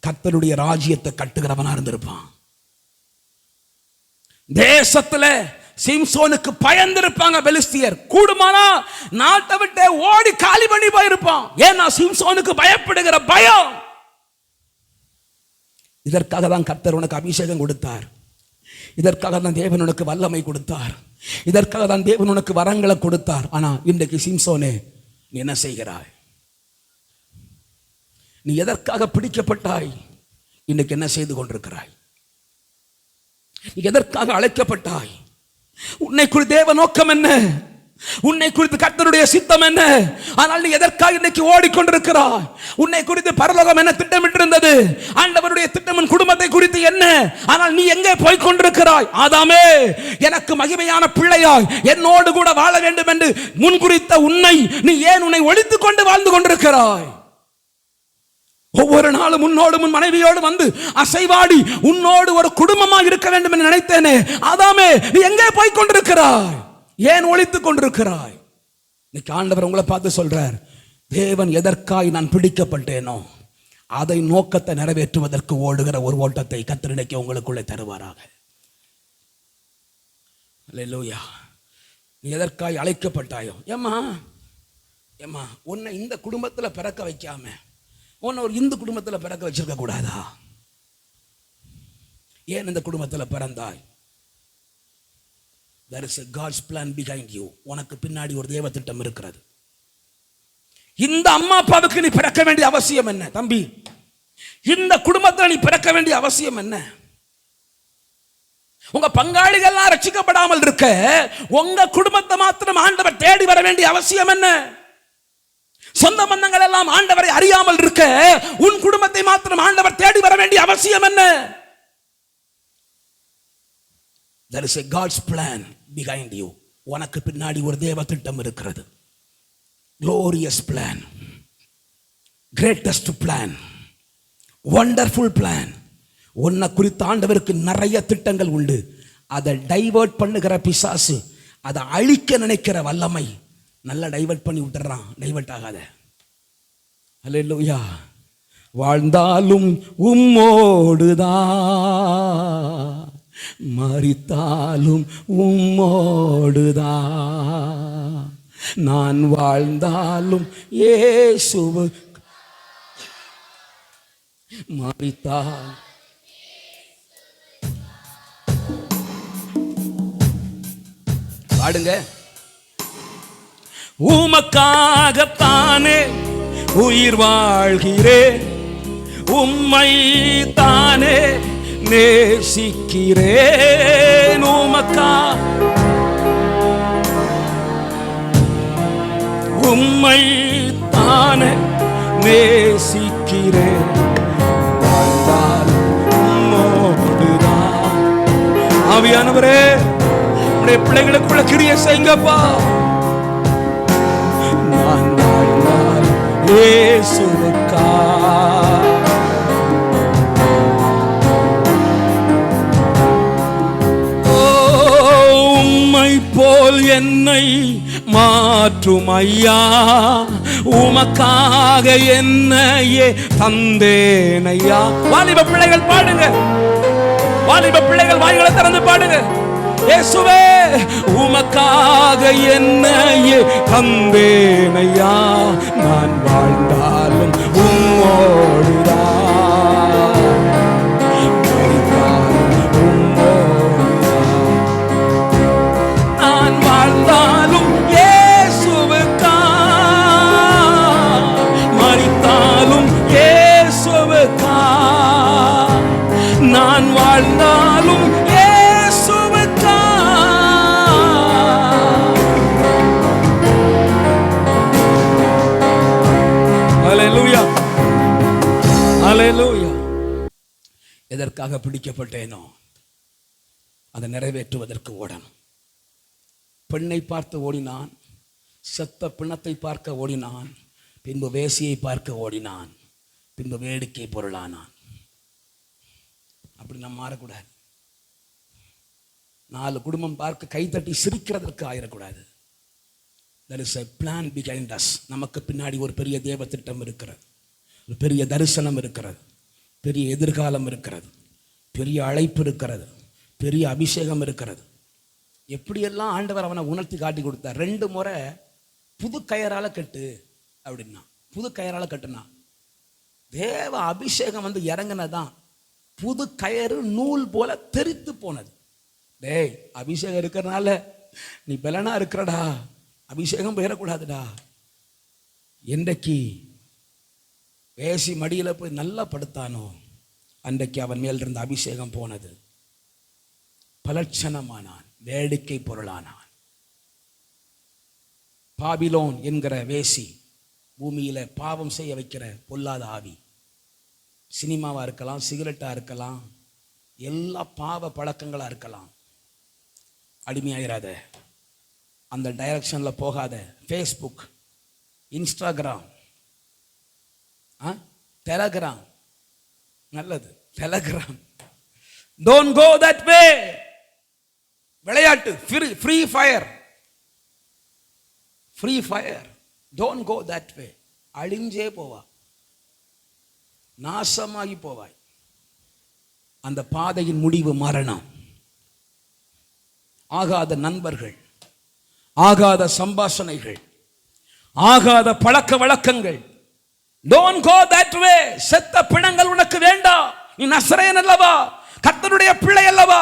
Speaker 1: கர்த்தருடைய ராஜ்யத்தை கட்டுகிறவனா இருந்திருப்பான். தேசத்துல சிம்சோனுக்கு பயந்திருப்பாங்க பெலிஸ்தியர். கூடுமானா நாட்டை விட்டு ஓடி காலி பண்ணி போயிருப்பான். ஏன்னா சிம்சோனுக்கு பயப்படுகிற பயம். இதற்காக தான் கர்த்தர் உனக்கு அபிஷேகம் கொடுத்தார். இதற்காக தான் தேவன் உனக்கு வல்லமை கொடுத்தார். இதற்காக தான் தேவன் உனக்கு வரங்களை கொடுத்தார். ஆனா இன்றைக்கு சிம்சோனே, நீ என்ன செய்கிறாய்? நீ எதற்காக பிடிக்கப்பட்டாய்? இன்னைக்கு என்ன செய்து கொண்டிருக்கிறாய்? நீ எதற்காக அழைக்கப்பட்டாய்? உன்னை குறித்து தேவ நோக்கம் என்ன? உன்னை குறித்து கர்த்தருடைய சித்தம் என்ன? ஆனால் நீ எதற்காக இன்னைக்கு ஓடிக்கொண்டிருக்கிறாய்? உன்னை குறித்து பரலோகம் என்ன திட்டமிட்டிருந்தது? ஆண்டவருடைய திட்டம் உன் குடும்பத்தை குறித்து என்ன? ஆனால் நீ எங்கே போய் கொண்டிருக்கிறாய்? ஆதாமே, எனக்கு மகிமையான பிள்ளையாய் என்னோடு கூட வாழ வேண்டும் என்று முன்குறித்த உன்னை நீ ஏன் உன்னை ஒழித்துக் கொண்டு வாழ்ந்து கொண்டிருக்கிறாய்? ஒவ்வொரு நாளும் உன்னோடு உன் மனைவியோடு வந்து அசைவாடி உன்னோடு ஒரு குடும்பமாக இருக்க வேண்டும் என்று நினைத்தேனே. ஆதாமே, நீ எங்கே போய் கொண்டிருக்கிறாய்? ஏன் ஒழித்துக் கொண்டிருக்கிறாய்? இன்னைக்கு ஆண்டவர் உங்களை பார்த்து சொல்றார், தேவன் எதற்காய் நான் பிடிக்கப்பட்டேனோ அதை நோக்கத்தை நிறைவேற்றுவதற்கு ஓடுகிற ஒரு ஓட்டத்தை கர்த்தர் இன்னைக்கு உங்களுக்குள்ளே தருவாராக. அல்லேலூயா. நீ எதற்காய் அழைக்கப்பட்டாயோ? ஏம்மா ஏம்மா உன்னை இந்த குடும்பத்துல பிறக்க வைக்காம உன்னை ஒரு இந்து குடும்பத்துல பிறக்க வச்சிருக்க கூடாதா? ஏன் இந்த குடும்பத்துல பிறந்தாய்? There is a God's plan behind you. உனக்கு பின்னாடி ஒரு தேவ திட்டம் இருக்கிறது. இந்த அம்மா அப்பாவுக்கு நீ பிறக்க வேண்டிய அவசியம் என்ன தம்பி? இந்த குடும்பத்தில் நீ பிறக்க வேண்டிய அவசியம் என்ன? உங்க பங்காளிகள்லாம் ரட்சிக்கப்படாமல் இருக்க உங்க குடும்பத்தை மாத்திரம் ஆண்டவர் தேடி வர வேண்டிய அவசியம் என்ன? சொந்த பந்தங்கள் எல்லாம் ஆண்டவரை அறியாமல் இருக்க உன் குடும்பத்தை மாத்திரம் ஆண்டவர் தேடி வர வேண்டிய அவசியம் என்ன? There is a God's plan behind you. உனக்கு பின்னாடி ஒரு தேவ திட்டம் இருக்கிறது. Glorious plan, greatest plan, wonderful plan. உன்னை குறித்து ஆண்டவருக்கு நிறைய திட்டங்கள் உண்டு. அதை டைவர்ட் பண்ணுகிற பிசாசு, அதை அழிக்க நினைக்கிற வல்லமை நல்லா டைவர்ட் பண்ணி விட்டுறான். டைவர்ட் ஆகாத. அல்லேலூயா. வாழ்ந்தாலும் உம்மோடுதான், மரித்தாலும் உம்மோடுதான், நான் வாழ்ந்தாலும் இயேசுவு, மரித்தால் பாடுங்க. உமக்காகத்தானே உயிர் வாழ்கிறேன், உம்மை தானே நேசிக்கிறேன். உம்மை தானே நேசிக்கிறேன், உம்மோடுதான். ஆவியானவரே உடைய பிள்ளைகளுக்குள்ள கிரியை செய்யுங்கப்பா. நான் வாழ்ந்தால் இயேசுவுக்கா, உம்மை போல் என்னை மாற்றும் ஐயா, உமக்காக என்னையே தந்தேன் ஐயா. வாலிப பிள்ளைகள் பாடுங்க, வாலிப பிள்ளைகள் வாய்களை திறந்து பாடுங்க. இயேசுவே உமக்காக என்னையே தந்தேன் ஐயா, நான் வாழ்ந்தாலும் உம்மோடுதான், மரித்தாலும் உம்மோடுதான், நான் வாழ்ந்தாலும் இயேசுவுக்கா, மரித்தாலும் இயேசுவுக்கா, நான் வாழ்ந்தாலும் இயேசுவுக்கா. ஹல்லேலூயா, ஹல்லேலூயா. எதற்காக பிடிக்கப்பட்டேனோ அதை நிறைவேற்றுவதற்கு ஓடணும். பெண்ணை பார்த்து ஓடினான், செத்த பிணத்தை பார்க்க ஓடினான், பின்பு வேசியை பார்க்க ஓடினான், பின்பு வேடிக்கை பொருளானான். அப்படி நம்ம மாறக்கூடாது. 4 குடும்பம் பார்க்க கைத்தட்டி சிரிக்கிறதற்கு ஆயிடக்கூடாது. There is a plan behind us. நமக்கு பின்னாடி ஒரு பெரிய தேவ திட்டம் இருக்கிறது, ஒரு பெரிய தரிசனம் இருக்கிறது, பெரிய எதிர்காலம் இருக்கிறது, பெரிய அழைப்பு இருக்கிறது, பெரிய அபிஷேகம் இருக்கிறது. எப்படியெல்லாம் ஆண்டவர் அவனை உணர்த்தி காட்டி கொடுத்தார். 2 முறை புது கயரால கட்டு அப்படின்னா, புது கயரால கட்டுனா தேவ அபிஷேகம் வந்து இறங்கினதான். புது கயறு நூல் போல தெரித்து போனது. டேய், அபிஷேகம் இருக்கிறனால நீ பலனா இருக்கிறடா, அபிஷேகம் போயிடக்கூடாதுடா. என்றைக்கு வேசி மடியில போய் நல்லா படுத்தானோ அன்றைக்கு அவன் மேல் இருந்த அபிஷேகம் போனது. பலட்சணமானான், வேடிக்கை பொருளானான். பாபிலோன் என்கிற வேசி, பூமியில பாவம் செய்ய வைக்கிற பொல்லாத ஆவி. சினிமாவா இருக்கலாம், சிகரெட்டா இருக்கலாம், எல்லா பாவ பழக்கங்களா இருக்கலாம். அடிமையாயிராத, அந்த டைரக்ஷன்ல போகாத. ஃபேஸ்புக், இன்ஸ்டாகிராம், டெலகிராம், நல்லது Telegram. Don't go that way. விளையாட்டு, free fire, free fire. Don't go that way. அழிஞ்சே போவா, நாசமாகி போவாய். அந்த பாதையின் முடிவு மரணம். ஆகாத நண்பர்கள், ஆகாத சம்பாஷணைகள், ஆகாத பழக்க வழக்கங்கள். Don't go that way. செத்த பிணங்கள் உனக்கு வேண்டாம். நீ நசரேயன் அல்லவா, கர்த்தருடைய பிள்ளை அல்லவா,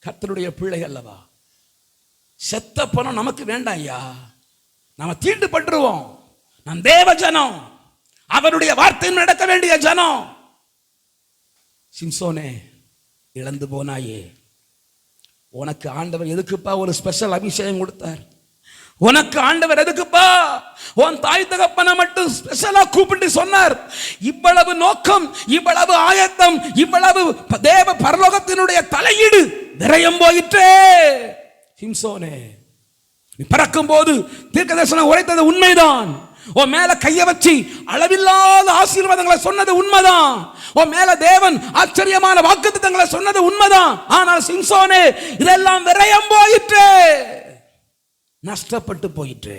Speaker 1: கர்த்தருடைய பிள்ளை அல்லவா. செத்த பணம் நமக்கு வேண்டாம் ஐயா. நாம தீண்டு பட்டுருவோம். நான் தேவ ஜனம், அவருடைய வார்த்தையில் நடக்க வேண்டிய ஜனம். சிம்சோனே, இழந்து போனாயே, உனக்கு ஆண்டவர் எதுக்குப்பா ஒரு ஸ்பெஷல் அபிஷேகம் கொடுத்தார்? உனக்கு ஆண்டவர் எதுக்குப்பா உன் தாய் தகப்பனை மட்டும் ஸ்பெஷலா கூப்பிட்டு சொன்னார்? இவ்வளவு நோக்கம், இவ்வளவு ஆயத்தம், இவ்வளவு தேவ பரலோகத்தினுடைய தலையீடு விரயம் போயிற்றே. சிம்சோனே, நீ பறக்கும் போது தீர்க்கதரிசனம் உரைத்தது உண்மைதான். உன் மேல கைய வச்சு அளவில்லாத ஆசீர்வாதங்களை சொன்னது உண்மைதான். உன் மேல தேவன் ஆச்சரியமான வாக்குத்தத்தங்களை சொன்னது உண்மைதான். ஆனால் சிம்சோனே, இதெல்லாம் விரயம் போயிற்று, நஷ்டப்பட்டு போயிற்று.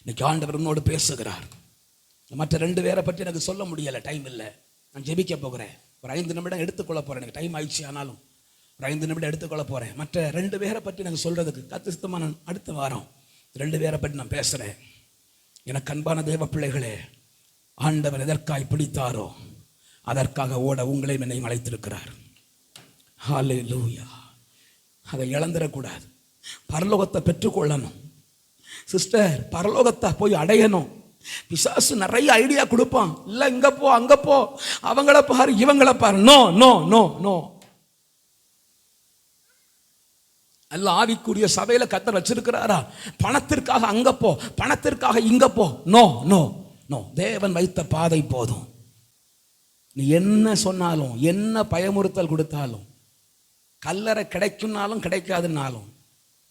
Speaker 1: இன்னைக்கு ஆண்டவர் உன்னோடு பேசுகிறார். மற்ற 2 பேரை பற்றி எனக்கு சொல்ல முடியல, டைம் இல்லை. நான் ஜெபிக்க போகிறேன். ஒரு 5 நிமிடம் எடுத்துக்கொள்ள போறேன். எனக்கு டைம் ஆயிடுச்சு, ஆனாலும் ஒரு 5 நிமிடம் எடுத்துக்கொள்ள போறேன். மற்ற 2 பேரை பற்றி எனக்கு சொல்றதுக்கு கத்திருத்தமா நான் அடுத்த வாரம் 2 பேரை பற்றி நான் பேசுறேன். எனக்கு அன்பான தேவ பிள்ளைகளே, ஆண்டவர் எதற்காய் பிடித்தாரோ அதற்காக ஓட உங்களையும் என்னையும் அழைத்திருக்கிறார். ஹல்லேலூயா. அதை இழந்துடக்கூடாது. பரலோகத்தை பெற்றுக்கொள்ளணும் சிஸ்டர். பரலோகத்தை போய் அடையணும். பிசாசு நிறைய ஐடியா கொடுப்பான். இல்ல இங்க போ, அங்க போ, அவங்கள பாரு, இவங்கள பாரு. No no no no. அல்ல ஆவிக்குரிய சபையில கர்த்தர் வச்சிருக்கிறாரா? பணத்திற்காக அங்க போ, பணத்திற்காக இங்க போ. No no no. தேவன் வைத்த பாதை போதும். நீ என்ன சொன்னாலும், என்ன பயமுறுத்தல் கொடுத்தாலும், கல்லறை கிடைக்கும்னாலும் கிடைக்காதுன்னாலும்,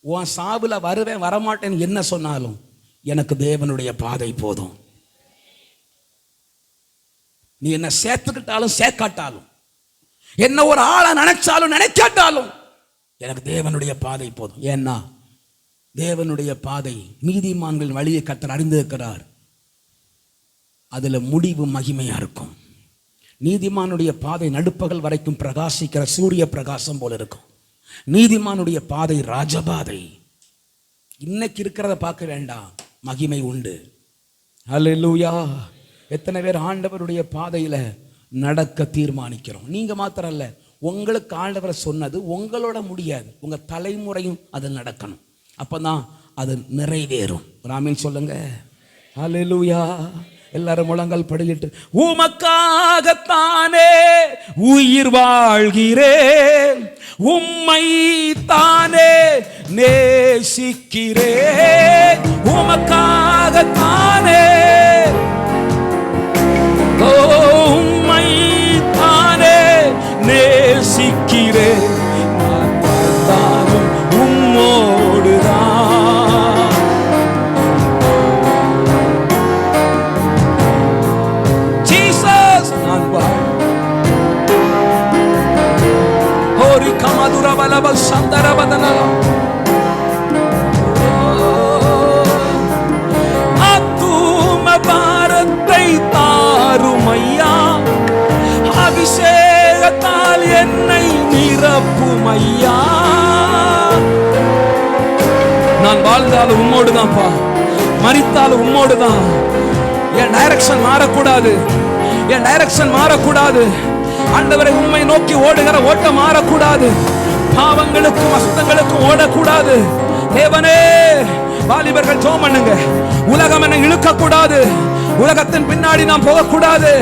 Speaker 1: உன் சாவுல வருவேன் வரமாட்டேன்னு என்ன சொன்னாலும், எனக்கு தேவனுடைய பாதை போதும். நீ என்ன சேர்த்துக்கிட்டாலும் சேர்க்காட்டாலும், என்ன ஒரு ஆளை நினைச்சாலும் நினைக்காட்டாலும், எனக்கு தேவனுடைய பாதை போதும். ஏன்னா தேவனுடைய பாதை, நீதிமான்கள் வழியை கர்த்தர் அறிந்திருக்கிறார். அதுல முடிவு மகிமையா இருக்கும். நீதிமானுடைய பாதை நடுப்பகல் வரைக்கும் பிரகாசிக்கிற சூரிய பிரகாசம் போல இருக்கும். நீதிமானுடைய பாதை ராஜபாதை. இன்னைக்கு இருக்கிறத பார்க்க வேண்டாம், மகிமை உண்டு. ஹல்லேலூயா. எத்தனை பேர் ஆண்டவருடைய பாதையில நடக்க தீர்மானிக்கிறோம்? நீங்க மாத்திரம் அல்ல, உங்களுக்கு ஆண்டவர் சொன்னது உங்களோட முடியாது, உங்க தலைமுறையும் அது நடக்கணும். அப்பதான் அது நிறைவேறும். ஆமென் சொல்லுங்க. ஹல்லேலூயா. எல்லாரும் முழங்கால் படியிட்டு, உமக்காகத்தானே உயிர் வாழ்கிறேன், உம்மை தானே நேசிக்கிறேன், உமக்காகத்தானே உம்மை தானே நேசிக்கிறேன், உம்மோடுதான். ஆத்தும பாரத்தை தாருமையா, அபிஷேகத்தால் என்னை நிரப்புமையா. நான் வாழ்ந்தாலும் உம்மோடுதான்ப்பா, மரித்தாலும் உம்மோடுதான். என் டைரக்ஷன் மாறக்கூடாது, என் டைரக்ஷன் மாறக்கூடாது. ஆண்டவரை உம்மை நோக்கி ஓடுகிற ஓட்டம் மாறக்கூடாது. பாவங்களுக்கும் அசுத்தங்களுக்கும் ஓடக்கூடாது. தேவனே, வாலிபர்கள் ஜெபம் பண்ணுங்க. உலகம் என்னை இழுக்க கூடாது, உலகத்தின் பின்னாடி நாம் போகக்கூடாது.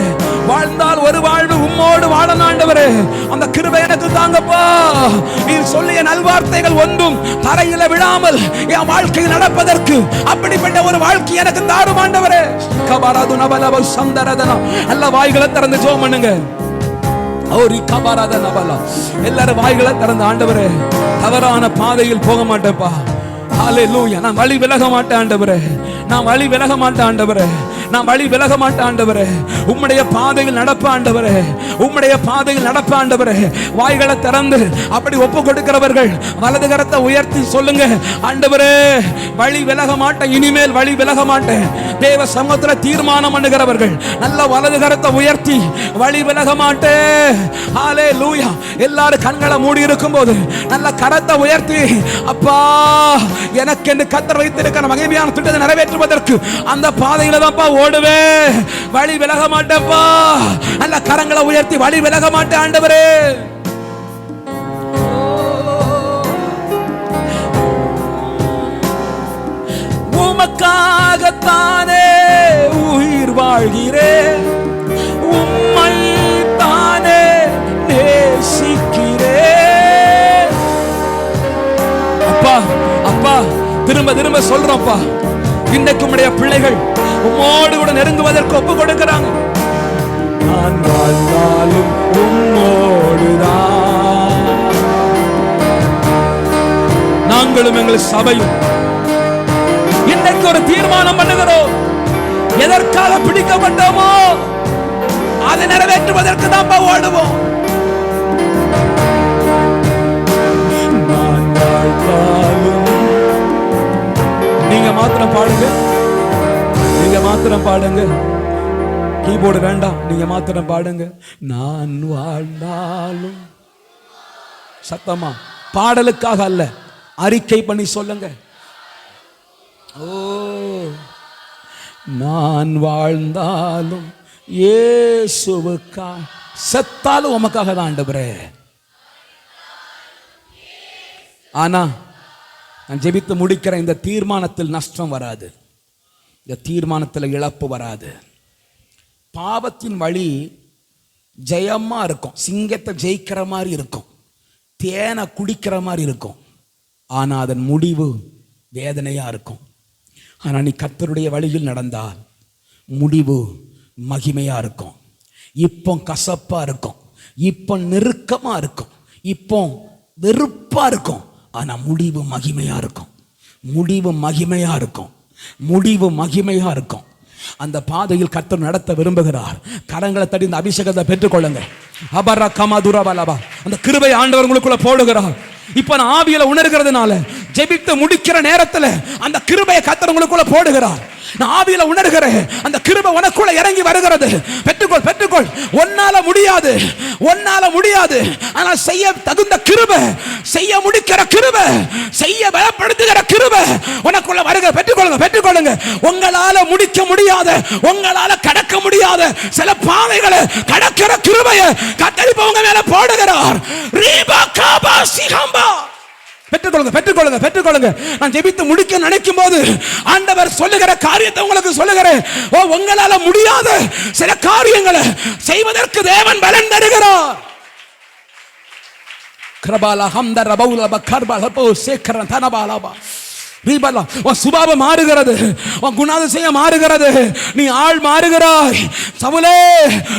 Speaker 1: வாழ்ந்தால் ஒரு வாழ்வு உம்மோடு வாழணும் ஆண்டவரே. அந்த கிருபை எனக்கு தாங்கப்பா. நீ சொல்லிய நல்வார்த்தைகள் ஒன்றும் தரையில விழாமல் என் வாழ்க்கை நடப்பதற்கு அப்படிப்பட்ட ஒரு வாழ்க்கை எனக்கு தாரும் ஆண்டவரே. கபராது நபலவ சந்தரதனா. நல்ல வாய்களை திறந்து ஜெபம் பண்ணுங்க. எல்லாரும் வாய்களை திறந்த, ஆண்டவரே தவறான பாதையில் போக மாட்டேப்பா. ஹல்லேலூயா. நான் வழி விலக மாட்டேன் ஆண்டவரே, நான் வழி விலக மாட்டேன் ஆண்டவரே. நான் வழி விலக மாட்டேன் ஆண்டவரே, உம்முடைய பாதையில் நடப்ப ஆண்டவரே, உம்முடைய பாதையில் நடப்ப ஆண்டவரே. வாய்களை திறந்து அப்படி ஒப்பு கொடுக்கிறவர்கள் வலது கரத்தை உயர்த்தி சொல்லுங்க, ஆண்டவரே வழி விலக மாட்டேன், இனிமேல் வழி விலக மாட்டேன். தேவ சமூகத்தில் தீர்மானம் பண்ணுகிறவர்கள் நல்ல வலது கரத்தை உயர்த்தி வழி விலக மாட்டேன். ஹல்லேலூயா. எல்லாரும் கண்களை மூடி இருக்கும் போது நல்ல கரத்தை உயர்த்தி, அப்பா எனக்கு என்று கர்த்தர் வைத்திருக்கிற மகிமையான திட்டத்தை நிறைவேற்றுவதற்கு அந்த பாதையில தான்ப்பா ஓடுவேன், வழி விலக மாட்டேன்ப்பா. நல்ல கரங்களை உயர்த்தி வழி விலக மாட்டேன் ஆண்டவரே. உமக்காகத்தானே உயிர் வாழ்கிறேன், உம்மை தானே நேசிக்கிறேன். அப்பா அப்பா திரும்ப திரும்ப சொல்றோம்ப்பா, இன்னைக்கு உம்முடைய பிள்ளைகள் உம்மோடு கூட நெருங்குவதற்கு ஒப்பு கொடுக்கிறாங்க. நான் வாழ்ந்தாலும் உம்மோடுதான், நாங்களும் எங்கள் சபையும் இன்னைக்கு ஒரு தீர்மானம் பண்ணுகிறோம். எதற்காக பிடிக்கப்பட்டோமோ அதை நிறைவேற்றுவதற்கு தான் ஓடுவோம். நீங்க மாத்திரம் பாடுங்க, நீங்க மாத்திரம் பாடுங்க, கீபோர்டு வேண்டாம், நீங்க மாத்திரம் பாடுங்க. நான் வாழ்ந்தாலும் சத்தமா, பாடலுக்காக அல்ல, அறிக்கை பண்ணி சொல்லுங்க. ஓ நான் வாழ்ந்தாலும் இயேசுவுக்காக, செத்தாலும் உமக்காக தான் ஆண்டவரே. ஆனா நான் ஜெபித்து முடிக்கிற இந்த தீர்மானத்தில் நஷ்டம் வராது, இந்த தீர்மானத்தில் இழப்பு வராது. பாவத்தின் வழி ஜெயமா இருக்கும், சிங்கத்தை ஜெயிக்கிற மாதிரி இருக்கும், தேனை குடிக்கிற மாதிரி இருக்கும். ஆனா அதன் முடிவு வேதனையா இருக்கும். ஆனா நீ கர்த்தருடைய வழியில் நடந்தால் முடிவு மகிமையா இருக்கும். இப்போ கசப்பா இருக்கும், இப்போ நெருக்கமா இருக்கும், இப்போ வெறுப்பா இருக்கும். ஆனா முடிவு மகிமையா இருக்கும், முடிவு மகிமையா இருக்கும், முடிவு மகிமையா இருக்கும். அந்த பாதையில் கர்த்தர் நடத்த விரும்புகிறார். கரங்களை தட்டி இந்த அபிஷேகத்தை பெற்றுக்கொள்ளுங்க. அபரா கமதுரவலபா, அந்த கிருபை ஆண்டவர் உங்களுக்குள்ள போடுகிறார். இப்ப நான் ஆவியில உணர்கிறதுனால ஜெபித்து முடிக்கிற நேரத்தில் அந்த கிருபையை கர்த்தர் உங்களுக்குள்ள போடுகிறார். நான் ஆவியில உணர்கிறேன், அந்த கிருபை உனக்குள்ள இறங்கி வருகிறது. பெற்றுக்கொள், பெற்றுக்கொள். ஒன்னால முடியாது, ஒன்னால முடியாது, ஆனால் செய்ய தகுந்த கிருபை, செய்ய முடிக்கிற கிருபை, செய்ய பலப்படுத்துகிற கிருபை உனக்குள்ள வருகிற. பெற்றுக்கொள்ளுங்க, பெற்றுக்கொள்ளுங்க. உங்களால முடிக்க முடியாத, உங்களால கடக்க முடியாத சில பாதைகளை கடக்கிற கிருபையை கர்த்தர் இப்ப உங்க மேல போடுகிறார். ரீபா காபா சிஹம்பா, பெற்றுக்கொள்ளுங்க, பெற்றுக்கொள்ளுங்க, பெற்றுக்கொள்ளுங்க. நான் ஜெபித்து முடிக்க நினைக்கும் போது ஆண்டவர் சொல்லுகிற காரியத்தை உங்களுக்கு சொல்லுகிறேன். ஓ, உங்களால முடியாத சில காரியங்களை செய்வதற்கு தேவன் பலன் தருகிறார். கிரபாலா ஹம்தர் ரபவுல பக்கர்பா ஹபோ சேக்கரன் தனபாலாபா ரீபலா. உன் சுபாவம் மாறுகிறது, உன் குணாதிசயம் மாறுகிறது, நீ ஆள் மாறுகிறாய். சவுலே,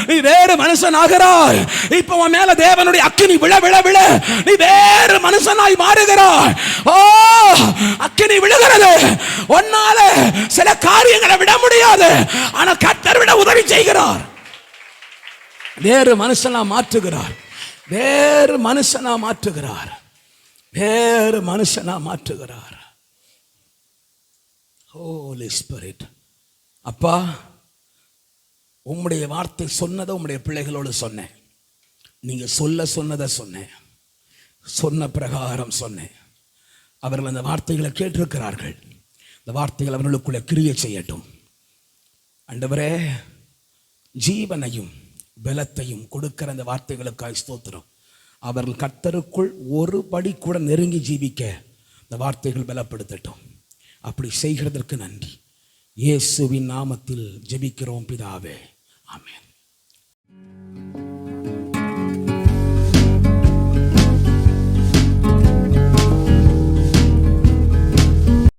Speaker 1: நீ வேறு மனுஷன் ஆகிறாய். இப்ப உன் மேல தேவனுடைய அக்கினி விழ விழ விழ நீ வேறு மனுஷனாய் மாறுகிறாய். ஓ, அக்கினி விழுகிறது. உன்னால சில காரியங்களை விட முடியாது, ஆனா கர்த்தர் விட உதவி செய்கிறார். வேறு மனுஷனா மாற்றுகிறார், வேறு மனுஷனா மாற்றுகிறார், வேறு மனுஷனா மாற்றுகிறார். Holy Spirit, அப்பா உம்முடைய வார்த்தை சொன்னதை உம்முடைய பிள்ளைகளோடு சொன்னேன். நீங்க சொல்ல சொன்னதை சொன்னேன், சொன்ன பிரகாரம் சொன்னேன். அவர்கள் அந்த வார்த்தைகளை கேட்டிருக்கிறார்கள். இந்த வார்த்தைகள் அவர்களுக்குள்ள கிரியை செய்யட்டும். ஆண்டவரே, ஜீவனையும் பலத்தையும் கொடுக்கிற அந்த வார்த்தைகளுக்காய் ஸ்தோத்திரம். அவர்கள் கர்த்தருக்குள் ஒரு படி கூட நெருங்கி ஜீவிக்க இந்த வார்த்தைகள் பலப்படுத்தட்டும். அப்படி செய்கிறதற்கு நன்றி. இயேசுவின் நாமத்தில் ஜெபிக்கிறோம் பிதாவே, ஆமென்.